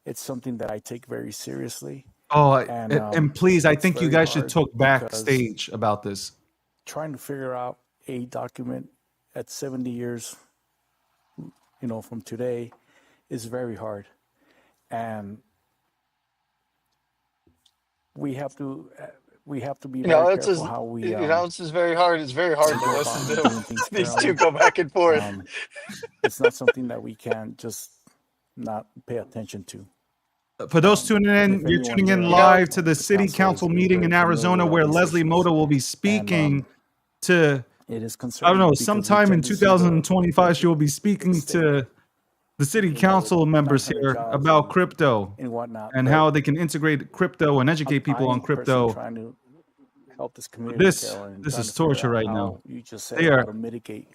it's something that I take very seriously. Oh, and please, I think you guys should talk backstage about this. Trying to figure out a document at 70 years, from today, is very hard, and we have to be very careful how we. This is very hard. It's very hard to listen to these two go back and forth. It's not something that we can just not pay attention to. For those tuning in, you're tuning in live to the city council meeting in Arizona where Leslie Moda will be speaking to, it is I don't know, sometime in 2025, she will be speaking to the city council members here about crypto and how they can integrate crypto and educate people on crypto. Trying to help this community. This is torture right now. You just said how to mitigate.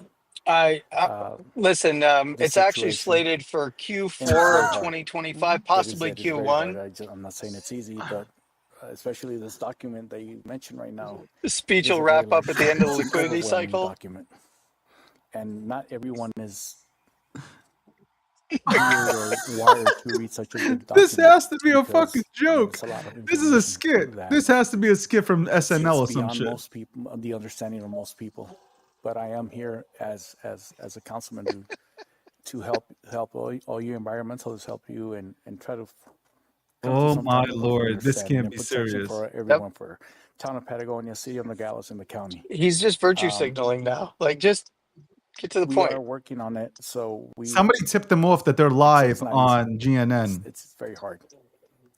Listen, it's actually slated for Q4 of 2025, possibly Q1. I'm not saying it's easy, but especially this document that you mentioned right now. The speech will wrap up at the end of the liquidity cycle. Document. And not everyone is wired to read such a good document. This has to be a fucking joke. This is a skit. This has to be a skit from SNL or some shit. Most people, the understanding of most people. But I am here as a councilman to help all you environmentalists, help you and try to. Oh my Lord, this can't be serious. For everyone, for town of Patagonia, city of Nogales, and the county. He's just virtue signaling now. Like, just get to the point. We are working on it, so somebody tipped them off that they're live on GNN. It's very hard.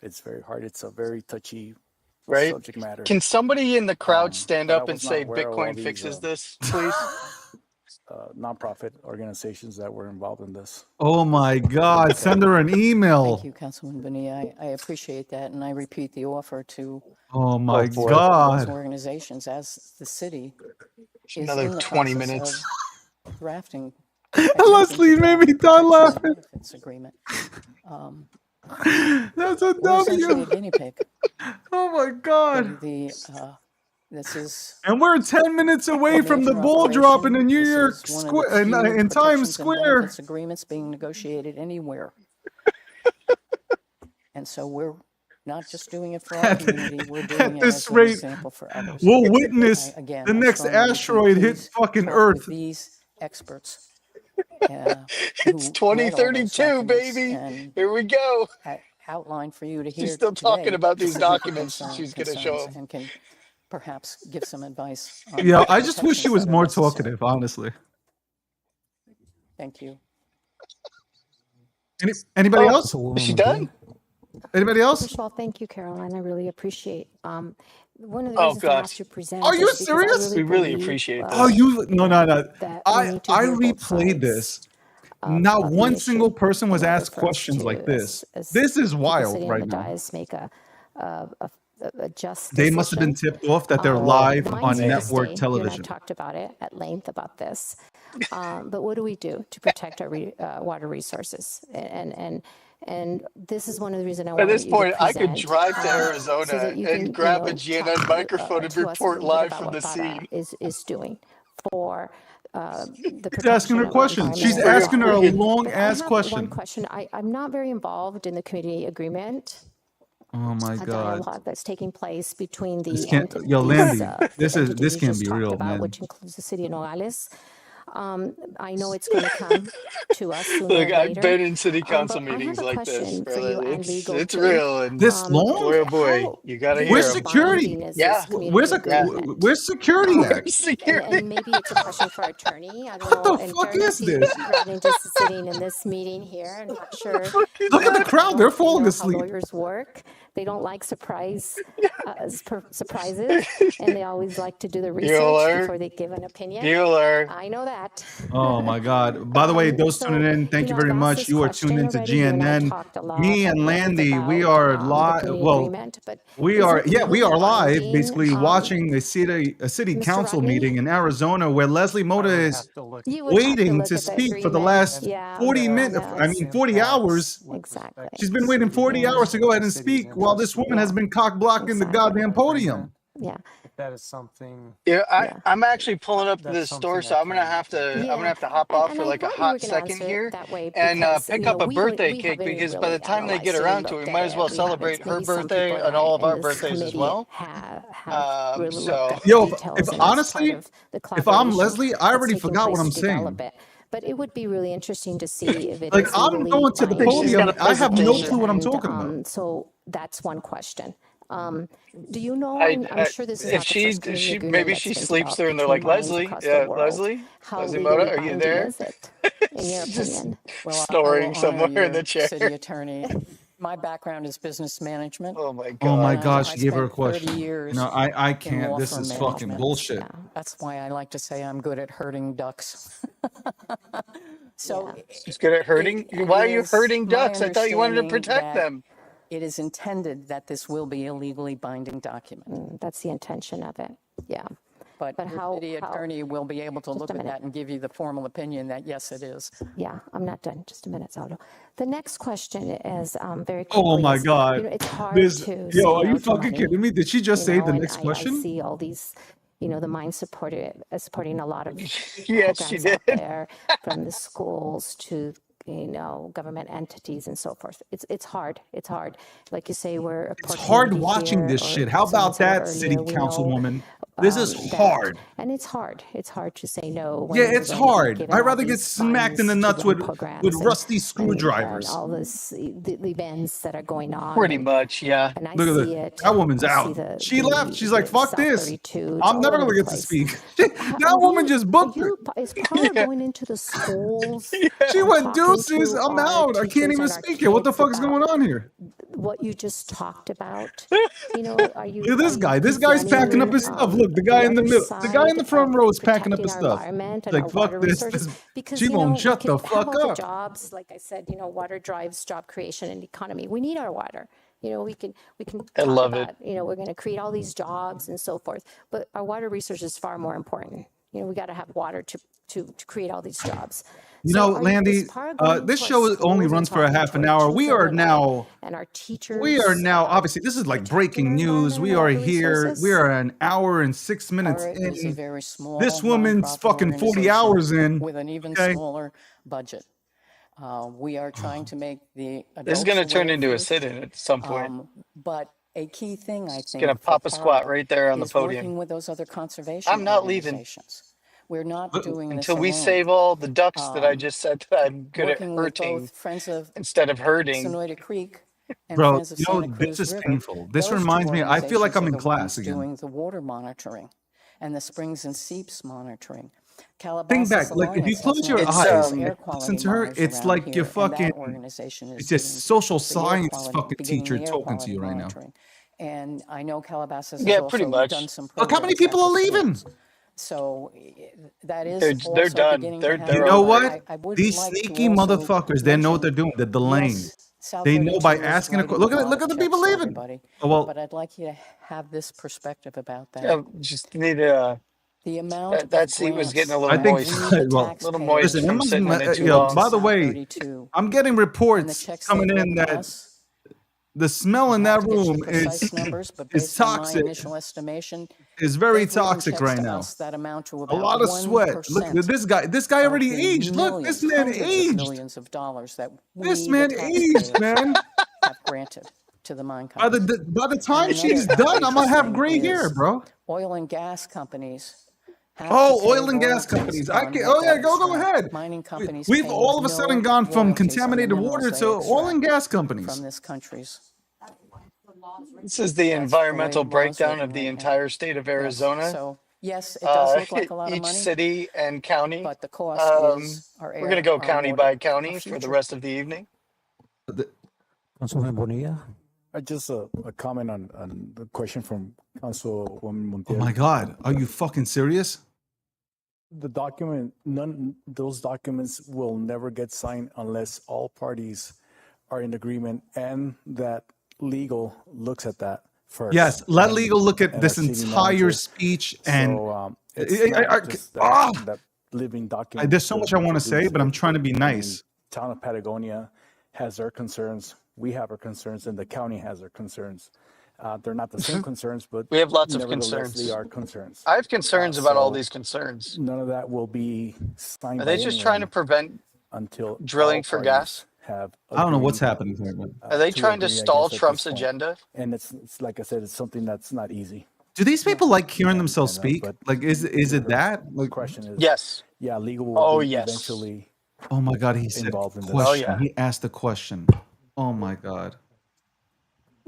It's very hard. It's a very touchy. Right? Subject matter. Can somebody in the crowd stand up and say Bitcoin fixes this, please? Nonprofit organizations that were involved in this. Oh my God! Send her an email. Thank you, Councilman Bonilla. I appreciate that, and I repeat the offer to. Oh my God! Those organizations, as the city is another in the 20 process minutes of drafting Leslie made me die laughing. Benefits agreement. That's a We're essentially W. a guinea pig. Oh my God. This is. And we're 10 minutes away from the major ball drop in the operation. New This York is one of Square, the few in Times protections and Square. benefits agreements being negotiated anywhere. And so we're not just doing it for our community, we're doing At it this as an rate, example for others. we'll witness Again, the I next strongly urge you, asteroid hit please fucking talk Earth. with these experts. It's Who read all those 2032, documents baby. and Here we go. outline for you to hear She's still talking today about these your documents she's going to show concerns them. and can perhaps give some advice on Yeah, I just wish she protections was that are more necessary. talkative, honestly. Thank you. Anybody else? Is she done? Anybody else? First of all, thank you, Caroline. I really appreciate. One of the Oh, reasons I God. asked you to present. Are you is because I serious? We really believe, appreciate Oh, this. you no. that we I need to I hear both replayed sides this. of Not the one issue single person was in order asked for us questions to, like this. as This is people wild sitting on right the now. dais, make a just They must have been decision. tipped off that they're Oh, live Mine's on to network stay. television. You and I talked about it at length about this. But what do we do to protect our water resources? And this is one of the reasons I At wanted this you point, to I could present, drive to so Arizona that you can, and grab a GNN talk microphone and to us a report little bit live about from what the FARA scene. is doing for the She's asking protection her of our questions. She's environment. asking her a freaking- long But I ass have one question. question. I'm not very involved in the community agreement Oh my God. dialogue that's taking place between the This can't, entities, yo, Landy, the this entities you can't just be talked real, about, man. which includes the city of Nogales. I know it's going to come to us sooner Look, or I've later. been in city council But I have meetings a like this, question for brother. you and legal It's too. real, and This long? boy, oh boy, How you gotta really hear Where's him. security? binding is Yeah. this community agreement? Where's security at? Where's security? And maybe it's a question for our attorney. I don't What know. the In fuck fairness, is this? rather than just sitting in this meeting here, I'm not sure. Look at the crowd. They're falling How asleep. lawyers work. They don't like surprises, and they always like to do the research Bueller. before they give an opinion. Bueller. I know that. Oh my God. By the way, those So, tuning in, thank you I've very asked much. this You are question tuned into already. You and I GNN. talked a lot Me at and length Landy, we about, are the live. community Well, agreement, but we is are, it yeah, we legally are live, binding? basically watching a city Mr. council Rodney? meeting in Arizona where Leslie Mota is You would have to waiting look to at the speak for the agreement. last Yeah, 40 minutes. no, I mean, 40 hours. exactly. She's been waiting 40 hours to go ahead and speak while this woman has been cock blocking the goddamn podium. Yeah. That is something. Yeah, Yeah. I'm actually pulling up to That's the store, something so I I'm gonna have to I'm gonna have to hop off And for I like a thought you were hot gonna second answer it here that way and because, pick you know, up a birthday we cake haven't because by really the time they get analyzed or around to it, looked we might at as it. well We haven't. celebrate her Maybe some birthday people and all of our in this birthdays as committee well. have really looked So at the Yo, details, if and that's honestly, part of the if I'm collaboration Leslie, I that's already taking forgot what place I'm to develop saying. it. But it would be really interesting to see if it Like, is I'm legally going to the I think she's podium. got a I have no presentation. clue what I'm and, talking about. so that's one question. Do you know? I, I'm sure this is if not the first community she agreement maybe that's she been sleeps there developed and they're between like, mines Leslie, across the world. Leslie How Mota, legally are you binding there? is it, in your Just opinion? Well, I snoring will somewhere honor in the your chair. city attorney. My background is business management. Oh my Oh my god. gosh, I she gave her a spent 30 question. years I in can't. law This firm is fucking management. bullshit. Yeah. That's why I like to say I'm good at herding ducks. So She's good at herding. it Why are you is herding my ducks? I thought you wanted to understanding protect that them. it is intended that this will be a legally binding document. That's the intention of it. Yeah. But But the how- city how- attorney will be able to Just look a at minute. that and give you the formal opinion that yes, it is. Yeah, I'm not done. Just a minute, Saldo. The next question is very quickly. Oh my is, God. You know, it's hard This, to say yo, are you no to fucking money, kidding me? Did she just say you know, the and next I question? see all these, you know, the mine supporting a lot of Yes, she programs out did. there, from the schools to, you know, government entities and so forth. It's hard. It's hard. Like you say, we're a It's poor hard community watching here, this or shit. How someone about said it that, city earlier, we know, councilwoman? This is that- hard. And it's hard. It's hard to say no. When Yeah, you're it's going to be hard. given I'd all rather get these smacked in the funds to nuts run with programs rusty and screwdrivers. all this, the events that are going on. Pretty and- much, yeah. And I Look at see this. it. That woman's I see out. She left. She's like, the fuck South this. 32, it's I'm all never over gonna the get to place. speak. Are That woman just booked you, it. is PARA going into the schools? She and went talking deuces. to I'm our out. I can't teachers even and our speak here. What the kids fuck is about going on here? what you just talked about? You know, are you? Look at this are you guy. This guy's presenting, packing up his stuff. Look, the guy in the other middle, the guy in the side front of row is packing up protecting his our stuff. environment It's and like, our fuck water this. resources? Because She you know, won't we shut can the have fuck all up. the jobs, like I said, you know, water drives job creation and economy. We need our water. You know, we can I talk love about, it. you know, we're going to create all these jobs and so forth, but our water resource is far more important. You know, we got to have water to to create all these jobs. You So know, Landy, this show only runs for a half an hour. We are now, and our teachers. Obviously, this is like breaking news. We are here. We are an hour and 6 minutes Is a in. very small This woman's nonprofit fucking 40 organization hours in. with an even Okay. smaller budget. We are trying to make the This is adults going to turn aware of into a this. sit-in at some point. But a key thing, I It's think, going to pop a squat right there on the is working podium. with those other conservation I'm not leaving organizations. We're not doing this until we alone. save all the ducks that I just said that I'm good at Working with hurting both Friends of instead of hurting. Sonoyta Creek and Bro, Friends of you know, Santa Cruz this is River. painful. This Those two reminds me, I feel like I'm in organizations are the class ones again. doing the water monitoring and the springs and seeps monitoring. Think Calabasas back, like if you Alliance close has your now eyes, air and quality listen to her, monitors it's around like here, your and that fucking, organization is it's a doing social the air science quality- fucking beginning teacher the air talking to quality you right now. monitoring. And I know Calabasas Yeah, has pretty also much. done some Look how many programs people at are the leaving. schools. So that is They're also done. beginning They're to You happen. know over. what? I would These like to sneaky also motherfuckers, they know what they're mention, doing. They're delaying. yes, South They know by 32 is asking a writing question. Look a at lot the of people checks to leaving. everybody, Oh, well, but I'd like you to have this perspective about that. Yeah, just need The amount that of seat was getting a grants I little think, that moist. we, the well, A little taxpayers, moist listen, from sitting in it too yo, long. by the South way, 32, I'm getting and the reports checks coming they've in written that us, the smell in I have that to get you room the precise numbers, but is based on my toxic. initial estimation, Is very they've written toxic checks right to now. us that amount to A about lot of sweat. Look, 1% this guy of already the aged. Look, millions, this man hundreds of aged. millions of dollars that This we, man the aged, taxpayers, man. have granted to the mine By companies. the time And she's another done, I'm gonna outrageous have thing gray hair, is bro. oil and gas companies have Oh, to pay oil and gas royalties companies. I on can. what Oh yeah, they go extract. ahead. Mining companies We've pay all of a sudden no gone from royalties on the contaminated minerals water they to oil and extract gas companies. from this country's. This is the That's the way environmental law is breakdown written of the right now. entire state of Yes. Arizona. So yes, it does look like a lot of Each money, city and county. but the cost is our We're air, going to go our county water, by our county for the future. rest of the evening. Councilman Bonilla. Just a comment on the question from Councilwoman Oh Montiel. my God, are you fucking serious? The document, those documents will never get signed unless all parties are in agreement and that legal looks at that first. Yes, let And- legal look at and this our city entire manager. speech and So it's not just that living document. there's so much I want to say, but I'm trying to be nice. Town of Patagonia has their concerns. We have our concerns, and the county has their concerns. They're not the same concerns, but We have lots of nevertheless, concerns. they are concerns. I have concerns about all So these concerns. None of that will be signed. Are they by just trying to anyone prevent until drilling all for parties gas? Have I don't know what's agreed, happening here, but Are they trying to agree, I stall guess, at Trump's this point. agenda? And it's like I said, it's something that's not easy. do these people like hearing themselves and, speak? but Like, is it that? The Like, question is, Yes. yeah, legal will Oh, be yes. eventually oh my God, he said involved in this. question. Oh, yeah. He asked a question. Oh my God.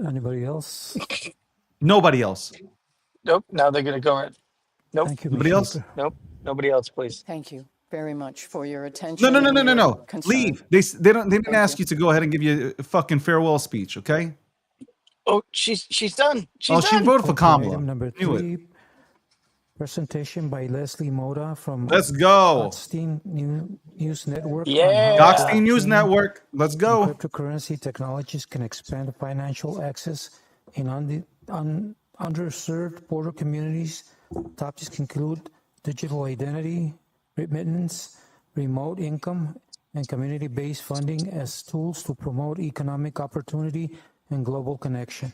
Anybody else? Nobody else. Nope. Now they're going to go. Nope. Thank you, Nobody Ms. else? Speaker. Nope. Nobody else, please. Thank you very much for your attention. No. and your concern. Leave. They didn't Thank ask you. you to go ahead and give you a fucking farewell speech, okay? Oh, she's done. She's Oh, she done. voted for Call Kamala. Item number Knew it. 3, presentation by Leslie Moda from Let's go. Gokhshtein News Network. Yeah. on how Gokhshtein News blockchain Network. Let's and go. cryptocurrency technologies can expand financial access in underserved border communities. Topics include digital identity, remittance, remote income, and community-based funding as tools to promote economic opportunity and global connection.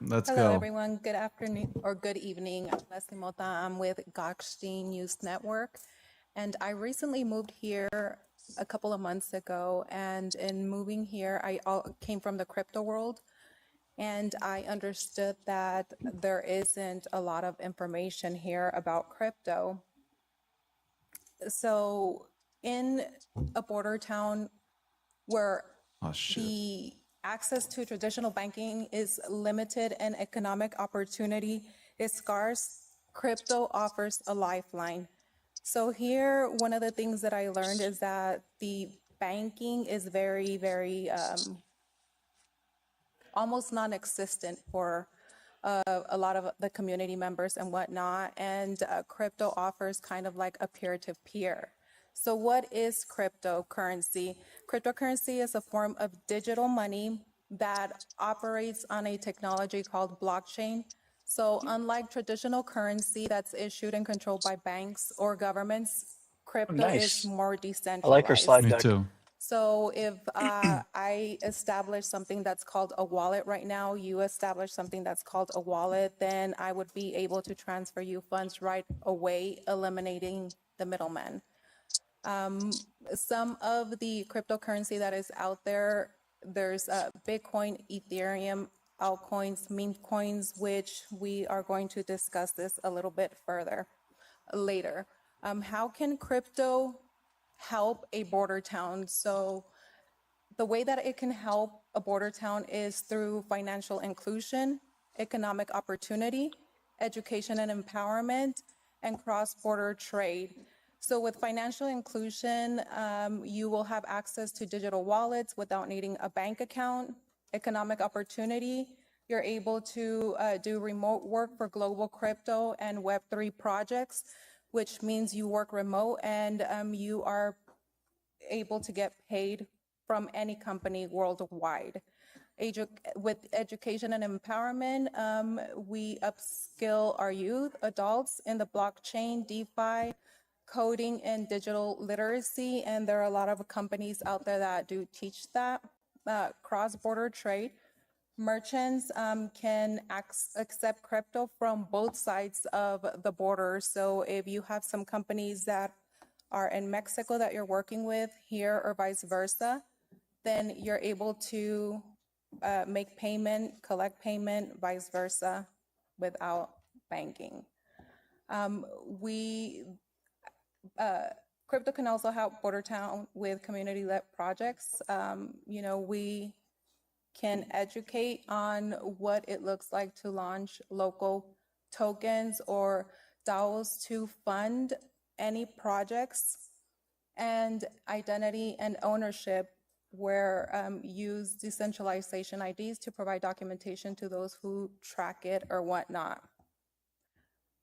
Let's Hello, go. everyone. Good afternoon or good evening. I'm Leslie Mota. I'm with Gokhshtein News Network. And I recently moved here a couple of months ago. And in moving here, I came from the crypto world. And I understood that there isn't a lot of information here about crypto. So in a border town where Oh, shit. the access to traditional banking is limited and economic opportunity is scarce, crypto offers a lifeline. So here, one of the things that I learned is that the banking is very, very almost non-existent for a lot of the community members and whatnot. And crypto offers kind of like a peer-to-peer. So what is cryptocurrency? Cryptocurrency is a form of digital money that operates on a technology called blockchain. So unlike traditional currency that's issued and controlled by banks or governments, crypto nice. is more I decentralized. like her slide Me deck. too. So if I establish something that's called a wallet right now, you establish something that's called a wallet, then I would be able to transfer you funds right away, eliminating the middleman. Some of the cryptocurrency that is out there, there's Bitcoin, Ethereum, altcoins, meme coins, which we are going to discuss this a little bit further later. How can crypto help a border town? So the way that it can help a border town is through financial inclusion, economic opportunity, education and empowerment, and cross-border trade. So with financial inclusion, you will have access to digital wallets without needing a bank account. Economic opportunity, you're able to do remote work for global crypto and Web3 projects, which means you work remote and you are able to get paid from any company worldwide. With education and empowerment, we upskill our youth, adults in the blockchain, DeFi, coding, and digital literacy. And there are a lot of companies out there that do teach that. Cross-border trade. Merchants can accept crypto from both sides of the border. So if you have some companies that are in Mexico that you're working with here or vice versa, then you're able to make payment, collect payment, vice versa, without banking. Crypto can also help Border Town with community-led projects. We can educate on what it looks like to launch local tokens or DAOs to fund any projects, and identity and ownership, where use decentralization IDs to provide documentation to those who track it or whatnot.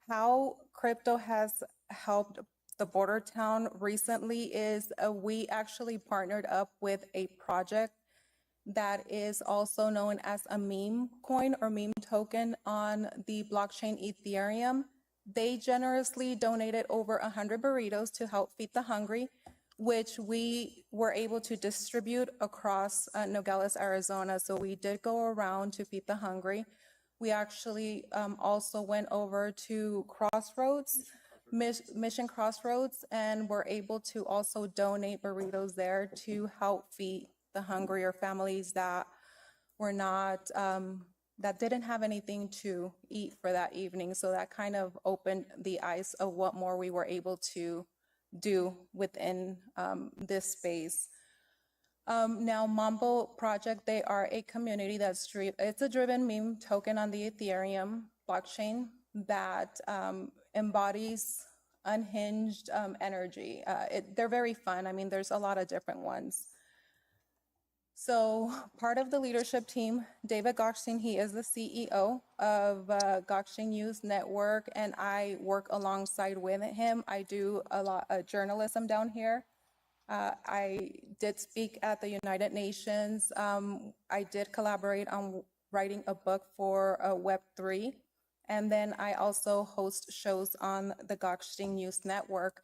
How crypto has helped the border town recently is we actually partnered up with a project that is also known as a meme coin or meme token on the blockchain Ethereum. They generously donated over 100 burritos to help feed the hungry, which we were able to distribute across Nogales, Arizona. So we did go around to feed the hungry. We actually also went over to Crossroads, Mission Crossroads, and were able to also donate burritos there to help feed the hungrier families that were not, that didn't have anything to eat for that evening. So that kind of opened the eyes of what more we were able to do within this space. Now, Mambo Project, they are a community it's a driven meme token on the Ethereum blockchain that embodies unhinged energy. They're very fun. I mean, there's a lot of different ones. So part of the leadership team, David Gokhshtein, he is the CEO of Gokhshtein News Network, and I work alongside with him. I do a lot of journalism down here. I did speak at the United Nations. I did collaborate on writing a book for Web3. And then I also host shows on the Gokhshtein News Network.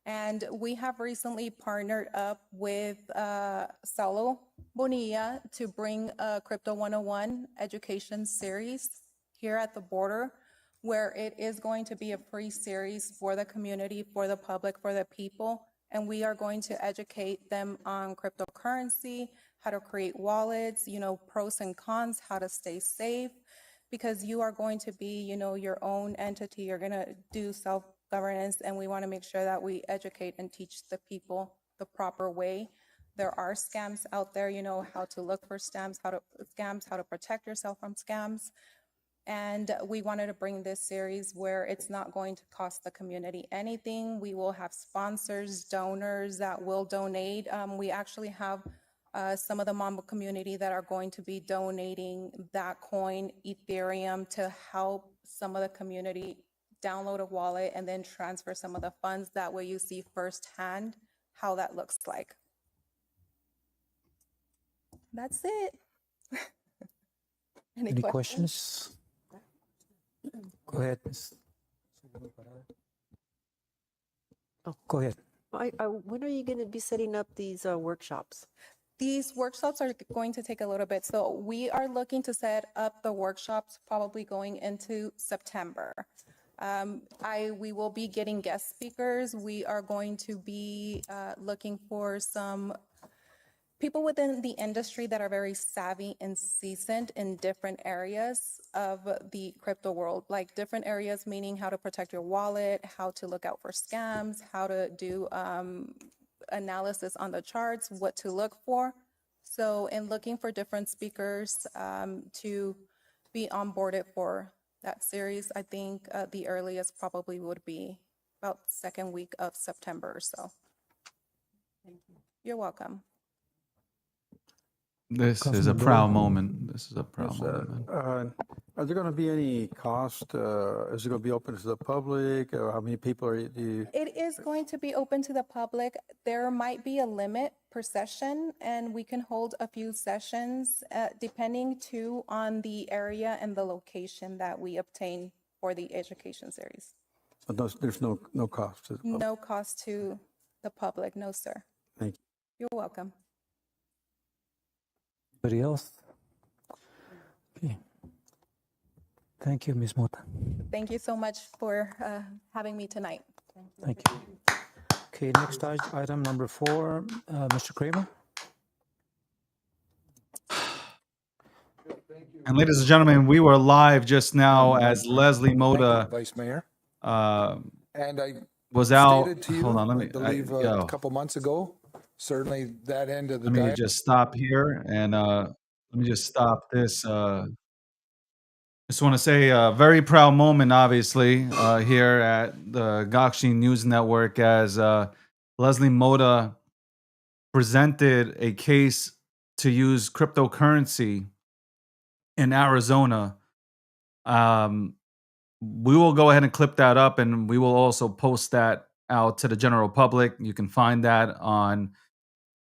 And we have recently partnered up with Saulo Bonilla to bring a Crypto 101 education series here at the border, where it is going to be a free series for the community, for the public, for the people. And we are going to educate them on cryptocurrency, how to create wallets, pros and cons, how to stay safe, because you are going to be, your own entity. You're going to do self-governance, and we want to make sure that we educate and teach the people the proper way. There are scams out there, how to look for scams, how to protect yourself from scams. And we wanted to bring this series where it's not going to cost the community anything. We will have sponsors, donors that will donate. We actually have some of the Mambo community that are going to be donating that coin, Ethereum, to help some of the community download a wallet and then transfer some of the funds. That way you see firsthand how that looks like. That's it. Any questions? Go ahead. Oh, go ahead. When are you going to be setting up these workshops? These workshops are going to take a little bit. So we are looking to set up the workshops probably going into September. We will be getting guest speakers. We are going to be looking for some people within the industry that are very savvy and seasoned in different areas of the crypto world, like different areas, meaning how to protect your wallet, how to look out for scams, how to do analysis on the charts, what to look for. So in looking for different speakers to be onboarded for that series, I think the earliest probably would be about second week of September or so. Thank you. You're welcome. This is a proud moment. This is a proud moment. Are there going to be any cost? Is it going to be open to the public? Or how many people are you? It is going to be open to the public. There might be a limit per session, and we can hold a few sessions depending too on the area and the location that we obtain for the education series. So there's no cost to the public? No cost to the public, no, sir. Thank you. You're welcome. Anybody else? Okay. Thank you, Ms. Mota. Thank you so much for having me tonight. Thank you. Okay, next item number 4, Mr. Kramer. And ladies and gentlemen, we were live just now as Leslie Mota, Vice Mayor. And I was out. stated to you, Hold on, let me. I believe a couple months ago. Certainly, that end of the. Let me just stop here and let me just stop this. Just want to say a very proud moment, obviously, here at the Gokhshtein News Network as Leslie Mota presented a case to use cryptocurrency in Arizona. We will go ahead and clip that up, and we will also post that out to the general public. You can find that on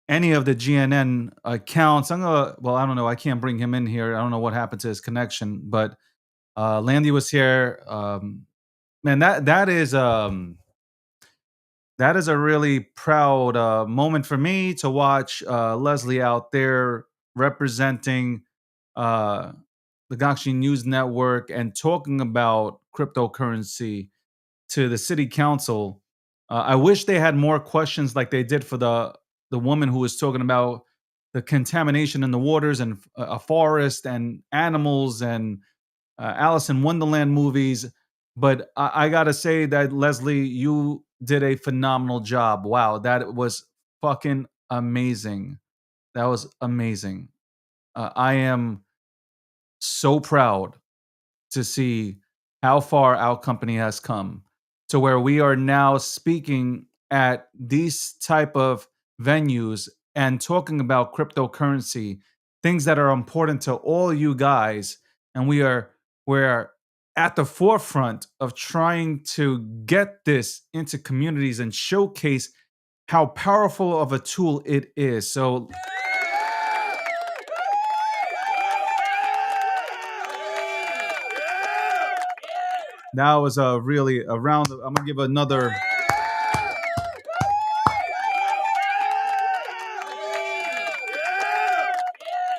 any of the GNN accounts. I don't know. I can't bring him in here. I don't know what happened to his connection, but Landy was here. Man, that is a really proud moment for me to watch Leslie out there representing the Gokhshtein News Network and talking about cryptocurrency to the city council. I wish they had more questions like they did for the woman who was talking about the contamination in the waters and a forest and animals and Alice in Wonderland movies. But I got to say that, Leslie, you did a phenomenal job. Wow, that was fucking amazing. That was amazing. I am so proud to see how far our company has come to where we are now speaking at these type of venues and talking about cryptocurrency, things that are important to all you guys. And we're at the forefront of trying to get this into communities and showcase how powerful of a tool it is. So that was really a round. I'm gonna give another.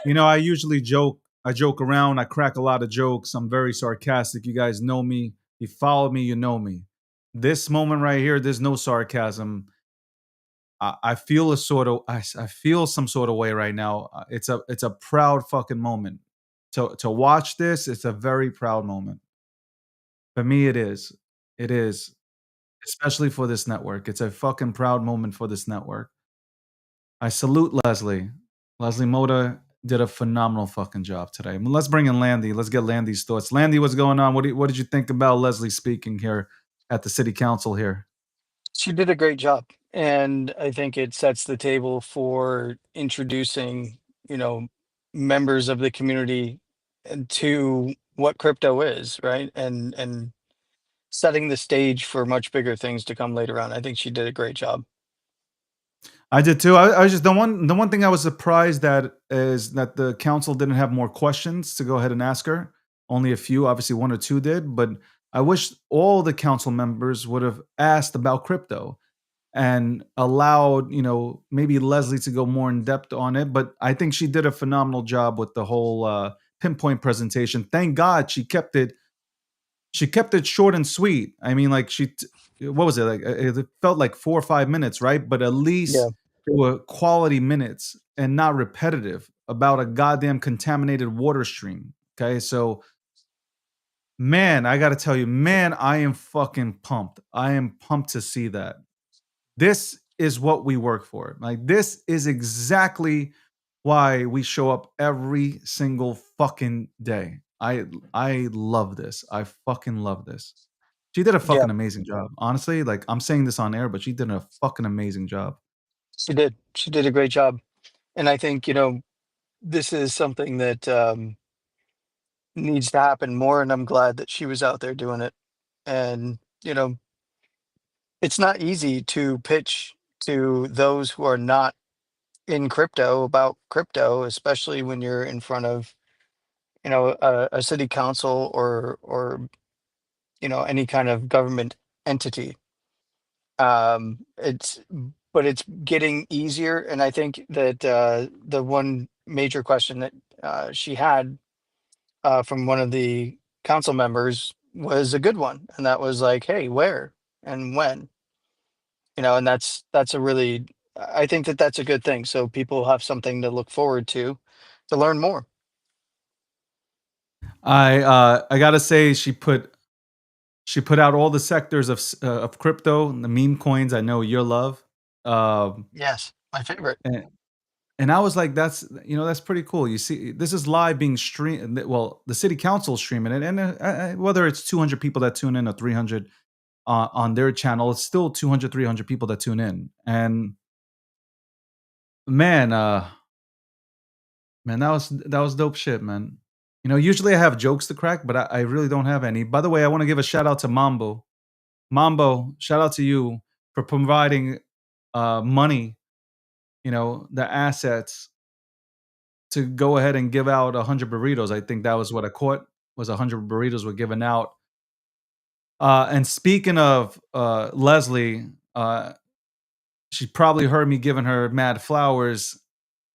You know, I usually joke. I joke around. I crack a lot of jokes. I'm very sarcastic. You guys know me. You follow me. You know me. This moment right here, there's no sarcasm. I feel a sort of. I feel some sort of way right now. It's a proud fucking moment. To watch this, it's a very proud moment. For me, it is. It is. Especially for this network. It's a fucking proud moment for this network. I salute Leslie. Leslie Mota did a phenomenal fucking job today. I mean, let's bring in Landy. Let's get Landy's thoughts. Landy, what's going on? What did you think about Leslie speaking here at the city council here? She did a great job. And I think it sets the table for introducing, members of the community to what crypto is, right? And setting the stage for much bigger things to come later on. I think she did a great job. I did too. I just the one thing I was surprised at is that the council didn't have more questions to go ahead and ask her. Only a few, obviously 1 or 2 did, but I wish all the council members would have asked about crypto. and allowed, maybe Leslie to go more in depth on it. But I think she did a phenomenal job with the whole pinpoint presentation. Thank God she kept it short and sweet. I mean, like what was it? Like it felt like 4 or 5 minutes, right? But at least Yeah. they were quality minutes and not repetitive about a goddamn contaminated water stream. Okay, so man, I got to tell you, man, I am fucking pumped. I am pumped to see that. This is what we work for. Like, this is exactly why we show up every single fucking day. I love this. I fucking love this. She did a Yeah, fucking amazing job. Honestly, like, I'm saying this on air, but she did a fucking amazing job. she did. She did a great job. And I think, this is something that needs to happen more. And I'm glad that she was out there doing it. And, it's not easy to pitch to those who are not in crypto about crypto, especially when you're in front of, a city council or, any kind of government entity. It's but it's getting easier, and I think that the one major question that she had from one of the council members was a good one, and that was like, "Hey, where and when?" And that's a really, I think that that's a good thing. So people have something to look forward to learn more. I gotta say, she put out all the sectors of crypto, the meme coins. I know your love. Um, Yes, my favorite. And I was like, that's pretty cool. You see, this is live being streamed. Well, the city council is streaming it, and whether it's 200 people that tune in or 300 on their channel, it's still 200, 300 people that tune in. And man, man, that was dope shit, man. Usually I have jokes to crack, but I really don't have any. By the way, I want to give a shout out to Mambo. Mambo, shout out to you for providing money, the assets to go ahead and give out 100 burritos. I think that was what I caught, was 100 burritos were given out. And speaking of Leslie, she probably heard me giving her mad flowers.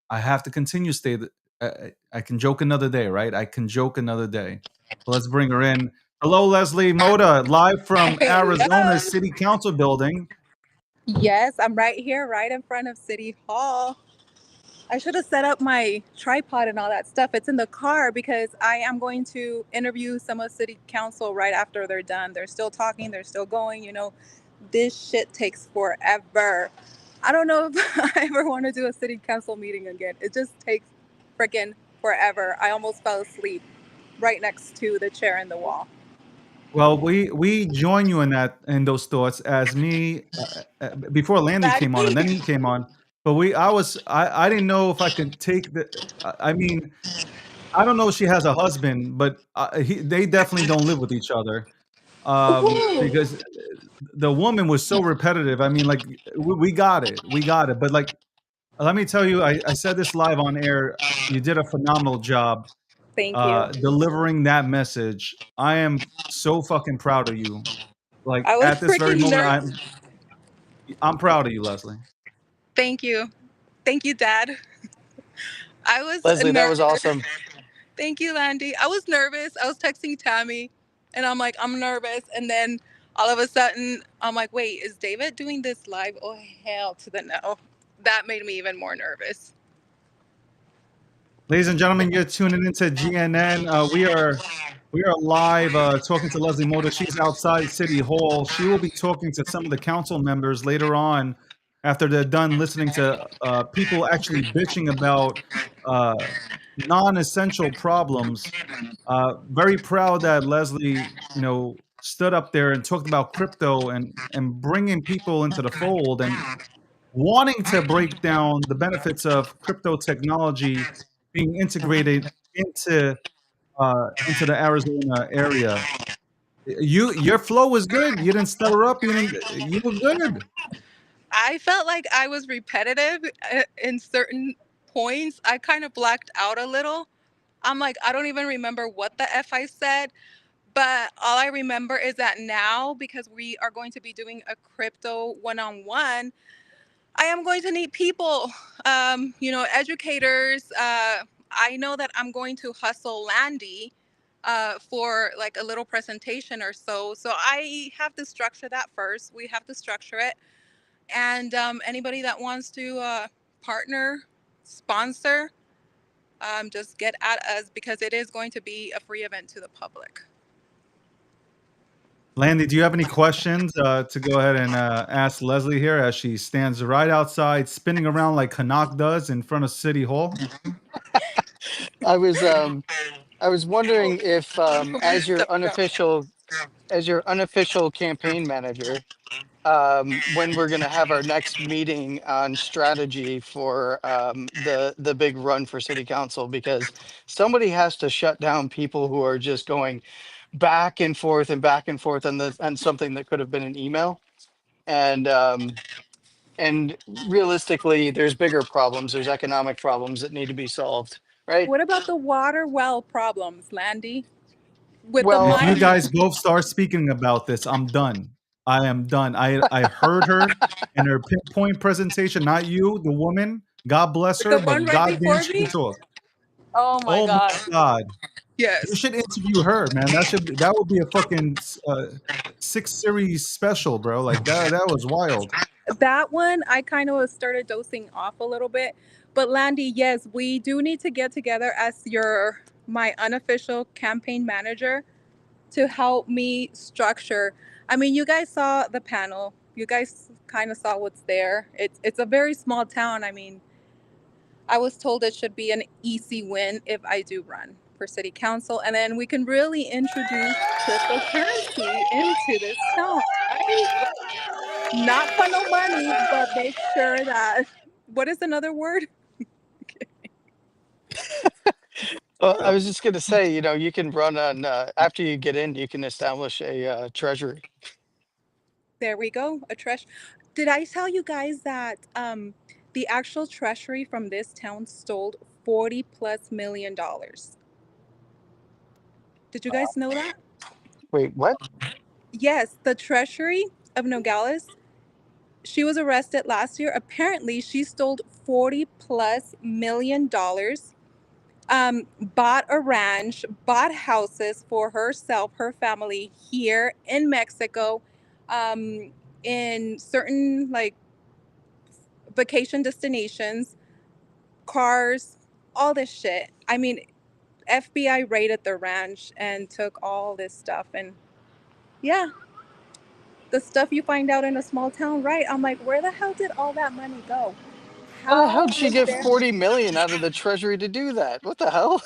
I have to continue stay. I can joke another day, right? I can joke another day. But let's bring her in. Hello, Leslie Moda, live from Arizona Hello. City Council building. Yes, I'm right here, right in front of City Hall. I should have set up my tripod and all that stuff. It's in the car because I am going to interview some of City Council right after they're done. They're still talking, they're still going. This shit takes forever. I don't know if I ever want to do a City Council meeting again. It just takes freaking forever. I almost fell asleep right next to the chair in the wall. Well, we join you in those thoughts as me before Landy came on, and then he came on. But I didn't know if I could take the. I mean, I don't know if she has a husband, but they definitely don't live with each other because the woman was so repetitive. I mean, like we got it, But like, let me tell you, I said this live on air. You did a phenomenal job Thank you. delivering that message. I am so fucking proud of you. Like I was at this very freaking moment, nervous. I'm proud of you, Leslie. Thank you. Thank you, Dad. I was Leslie, that was nervous. awesome. Thank you, Landy. I was nervous. I was texting Tammy and I'm like, I'm nervous. And then all of a sudden, I'm like, wait, is David doing this live? Oh, hell to the no. That made me even more nervous. Ladies and gentlemen, you're tuning into GNN. We are live talking to Leslie Moda. She's outside City Hall. She will be talking to some of the council members later on after they're done listening to people actually bitching about non-essential problems. Very proud that Leslie, stood up there and talked about crypto and bringing people into the fold and wanting to break down the benefits of crypto technology being integrated into the Arizona area. Your flow was good. You didn't stutter up. You were good. I felt like I was repetitive in certain points. I kind of blacked out a little. I'm like, I don't even remember what the F I said, But all I remember is that now, because we are going to be doing a crypto one-on-one, I am going to need people, educators. I know that I'm going to hustle Landy for like a little presentation or so. So I have to structure that first. We have to structure it. And anybody that wants to partner, sponsor, just get at us because it is going to be a free event to the public. Landy, do you have any questions to go ahead and ask Leslie here as she stands right outside spinning around like Hanak does in front of City Hall? I was wondering if, as your unofficial campaign manager, when we're going to have our next meeting on strategy for the big run for city council, because somebody has to shut down people who are just going back and forth on something that could have been an email. And realistically, there's bigger problems. There's economic problems that need to be solved, right? What about the water well problems, Landy? With the Well, If you mining? guys both start speaking about this, I'm done. I am done. I heard her in her pinpoint presentation, not you, the woman. God bless her, The one but right goddamn, before she me? can talk. Oh my Oh my God. God. You Yes. should interview her, man. That would be a fucking 6 series special, bro. Like that was wild. That one, I kind of started dosing off a little bit. But Landy, yes, we do need to get together as my unofficial campaign manager to help me structure. I mean, you guys saw the panel. You guys kind of saw what's there. It's a very small town. I mean, I was told it should be an easy win if I do run for city council, and then we can really introduce cryptocurrency into this town, right? Not for no money, but make sure that what is another word? well, I was just going to say, you can run on after you get in, you can establish a treasury. There we go. A treasure. Did I tell you guys that the actual treasury from this town stole $40+ million? Did you guys know that? Wait, what? Yes, the treasury of Nogales. She was arrested last year. Apparently, she stole $40+ million. Bought a ranch, bought houses for herself, her family here in Mexico, in certain like vacation destinations, cars, all this shit. I mean, FBI raided the ranch and took all this stuff. And yeah, the stuff you find out in a small town, right? I'm like, where the hell did all that money go? How the How hell did she was get there? 40 million out of the treasury to do that? What the hell?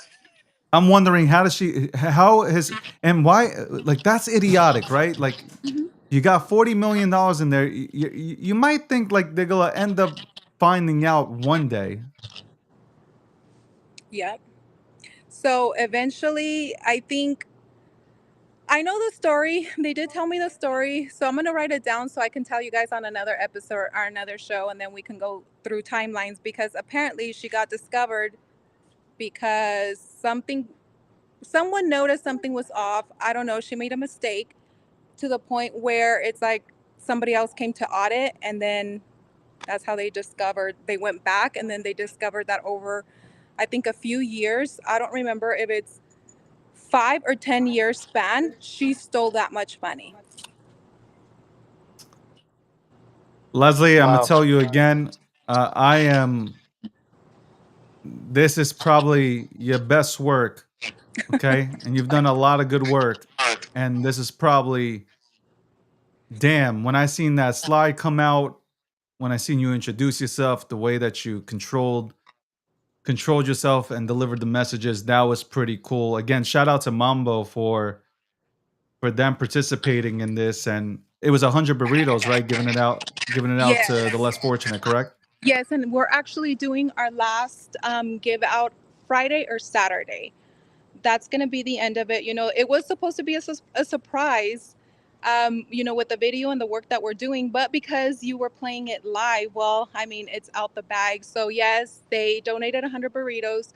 I'm wondering how has, and why, like, that's idiotic, right? Like, you got $40 million in there. You might think like they're gonna end up finding out one day. Yep. So eventually, I think I know the story. They did tell me the story. So I'm going to write it down so I can tell you guys on another episode or another show. And then we can go through timelines because apparently she got discovered because someone noticed something was off. I don't know. She made a mistake to the point where it's like somebody else came to audit. And then that's how they went back and then they discovered that over, I think, a few years. I don't remember if it's 5 or 10 year span, she stole that much money. Leslie, I'm gonna Wow. tell you again. I am. This is probably your best work, okay? And you've done a lot of good work. And this is probably, damn. When I seen that slide come out, when I seen you introduce yourself, the way that you controlled yourself and delivered the messages, that was pretty cool. Again, shout out to Mambo for them participating in this. And it was 100 burritos, right? Giving it out to the Yes. less fortunate, correct? Yes, and we're actually doing our last give out Friday or Saturday. That's going to be the end of it. It was supposed to be a surprise, with the video and the work that we're doing, but because you were playing it live, well, I mean, it's out the bag. So yes, they donated 100 burritos.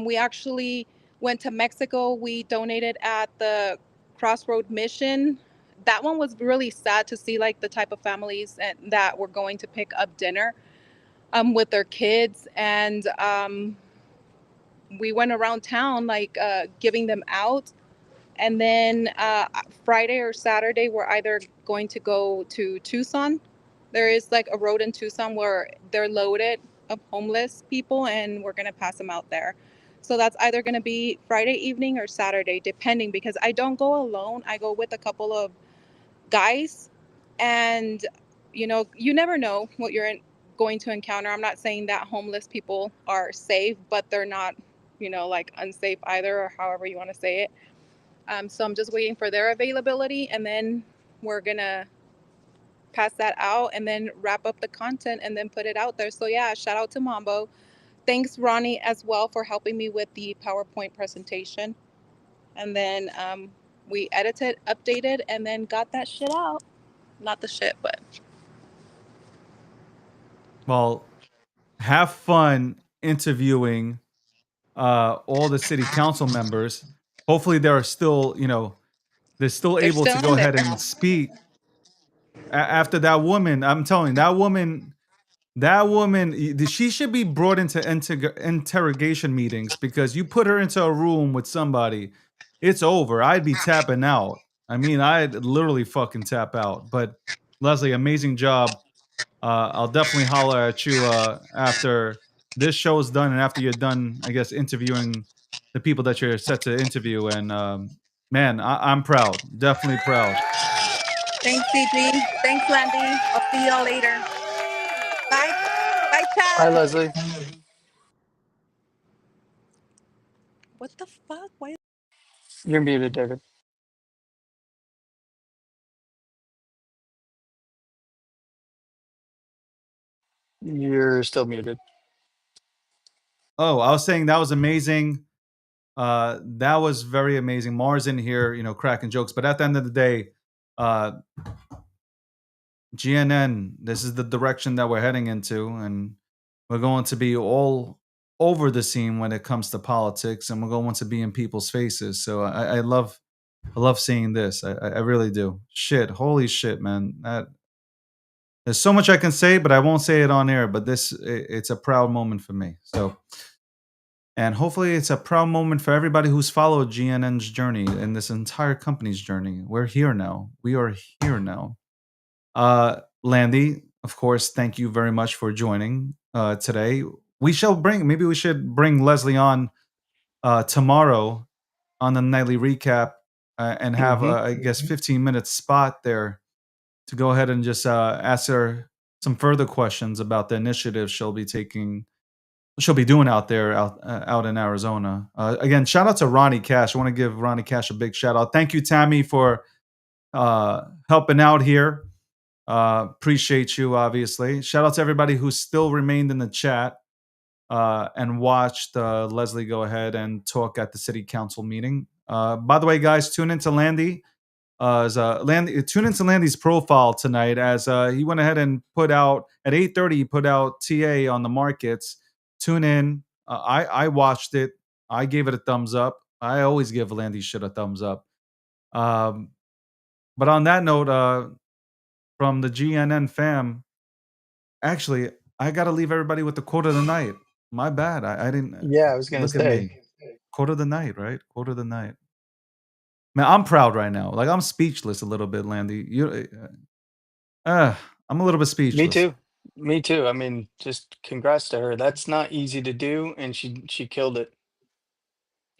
We actually went to Mexico. We donated at the Crossroad Mission, that one was really sad to see like the type of families that were going to pick up dinner with their kids. And we went around town like giving them out. And then Friday or Saturday, we're either going to go to Tucson. There is like a road in Tucson where they're loaded of homeless people, and we're going to pass them out there. So that's either going to be Friday evening or Saturday, depending, because I don't go alone. I go with a couple of guys, and you never know what you're going to encounter. I'm not saying that homeless people are safe, but they're not, like unsafe either, or however you want to say it. So I'm just waiting for their availability, and then we're gonna pass that out and then wrap up the content and then put it out there. So yeah, shout out to Mambo. Thanks, Ronnie, as well, for helping me with the PowerPoint presentation. And then we edited, updated, and then got that shit out. Not the shit, but Well, have fun interviewing all the city council members. Hopefully, they're still, they're still they're able to still go in ahead there. and speak after that woman. I'm telling you, that woman, she should be brought into interrogation meetings, because you put her into a room with somebody, it's over. I'd be tapping out. I mean, I'd literally fucking tap out. But Leslie, amazing job. I'll definitely holler at you after this show is done and after you're done, I guess, interviewing the people that you're set to interview. And man, I'm proud. Definitely proud. Thanks, CG. Thanks, Landy. I'll see y'all later. Bye. Bye, Hi, chat. Leslie. What the fuck? Why? You're muted, David. You're still muted. Oh, I was saying that was amazing. That was very amazing. Mars in here, cracking jokes. But at the end of the day, GNN, this is the direction that we're heading into, and we're going to be all over the scene when it comes to politics, and we're going to be in people's faces. So I love seeing this. I really do. Shit, holy shit, man. There's so much I can say, but I won't say it on air. But it's a proud moment for me. So. And hopefully it's a proud moment for everybody who's followed GNN's journey and this entire company's journey. We're here now. We are here now. Landy, of course, thank you very much for joining today. Maybe we should bring Leslie on tomorrow on the nightly recap and have, I guess, 15-minute spot there to go ahead and just ask her some further questions about the initiative she'll be doing out there, out in Arizona. Again, shout out to Ronnie Cash. I want to give Ronnie Cash a big shout out. Thank you, Tammy, for helping out here. Appreciate you, obviously. Shout out to everybody who still remained in the chat and watched Leslie go ahead and talk at the city council meeting. By the way, guys, tune into Landy. Tune into Landy's profile tonight, as he went ahead and put out at 8:30. He put out TA on the markets. Tune in. I watched it. I gave it a thumbs up. I always give Landy's shit a thumbs up. But on that note, from the GNN fam, actually, I got to leave everybody with the quote of the night. My bad. I didn't. Yeah, I was going to Look at me. say. Quote of the night, right? Quote of the night. Man, I'm proud right now. Like, I'm speechless a little bit, Landy. I'm a little bit speechless. Me too. Me too. I mean, just congrats to her. That's not easy to do, and she killed it.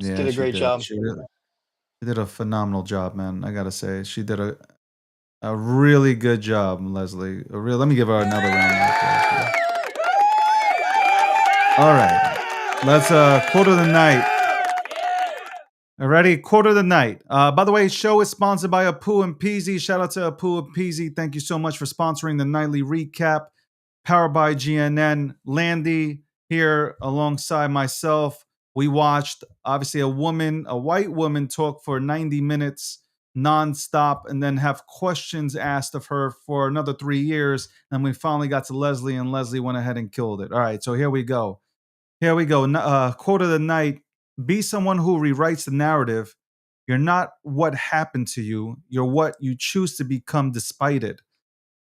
She did a great job. She did a phenomenal job, man. I gotta say, she did a really good job, Leslie. Let me give her another round of applause. All right, let's quote of the night. Alrighty, quote of the night. By the way, show is sponsored by Apu and Peasy. Shout out to Apu and Peasy. Thank you so much for sponsoring the nightly recap. Powered by GNN. Landy here alongside myself. We watched, obviously, a white woman talk for 90 minutes nonstop, and then have questions asked of her for another 3 years. And we finally got to Leslie, and Leslie went ahead and killed it. All right, so here we go. Quote of the night. Be someone who rewrites the narrative You're not what happened to you. You're what you choose to become despite it.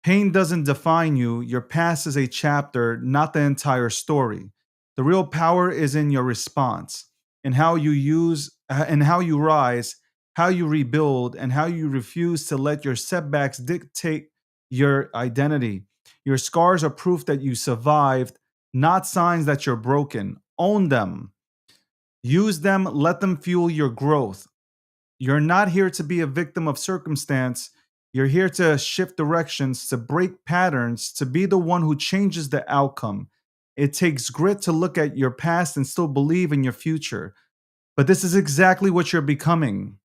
Pain doesn't define you. Your past is a chapter, not the entire story. The real power is in your response, and how you rise, how you rebuild, and how you refuse to let your setbacks dictate your identity. Your scars are proof that you survived, not signs that you're broken. Own them. Use them, let them fuel your growth. You're not here to be a victim of circumstance. You're here to shift directions, to break patterns, to be the one who changes the outcome. It takes grit to look at your past and still believe in your future. But this is exactly what you're becoming.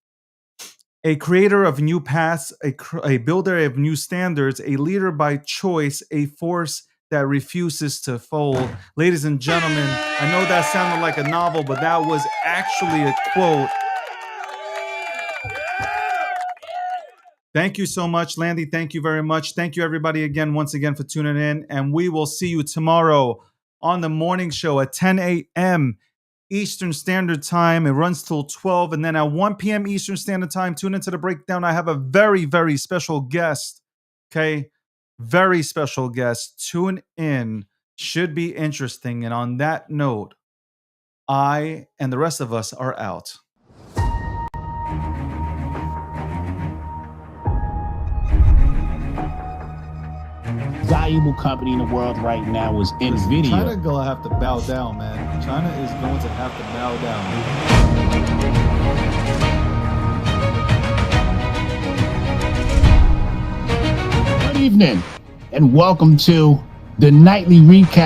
A creator of new paths, a builder of new standards, a leader by choice, a force that refuses to fold. Ladies and gentlemen, I know that sounded like a novel, but that was actually a quote. Thank you so much, Landy. Thank you very much. Thank you, everybody, once again, for tuning in. And we will see you tomorrow on the morning show at 10 a.m. Eastern Standard Time. It runs till 12. And then at 1 p.m. Eastern Standard Time, tune into the breakdown. I have a very, very special guest. Okay? Very special guest. Tune in. Should be interesting. And on that note, I and the rest of us are out. Valuable company in the world right now is NVIDIA. China gonna have to bow down, man. China is going to have to bow down. Good evening, and welcome to the nightly recap.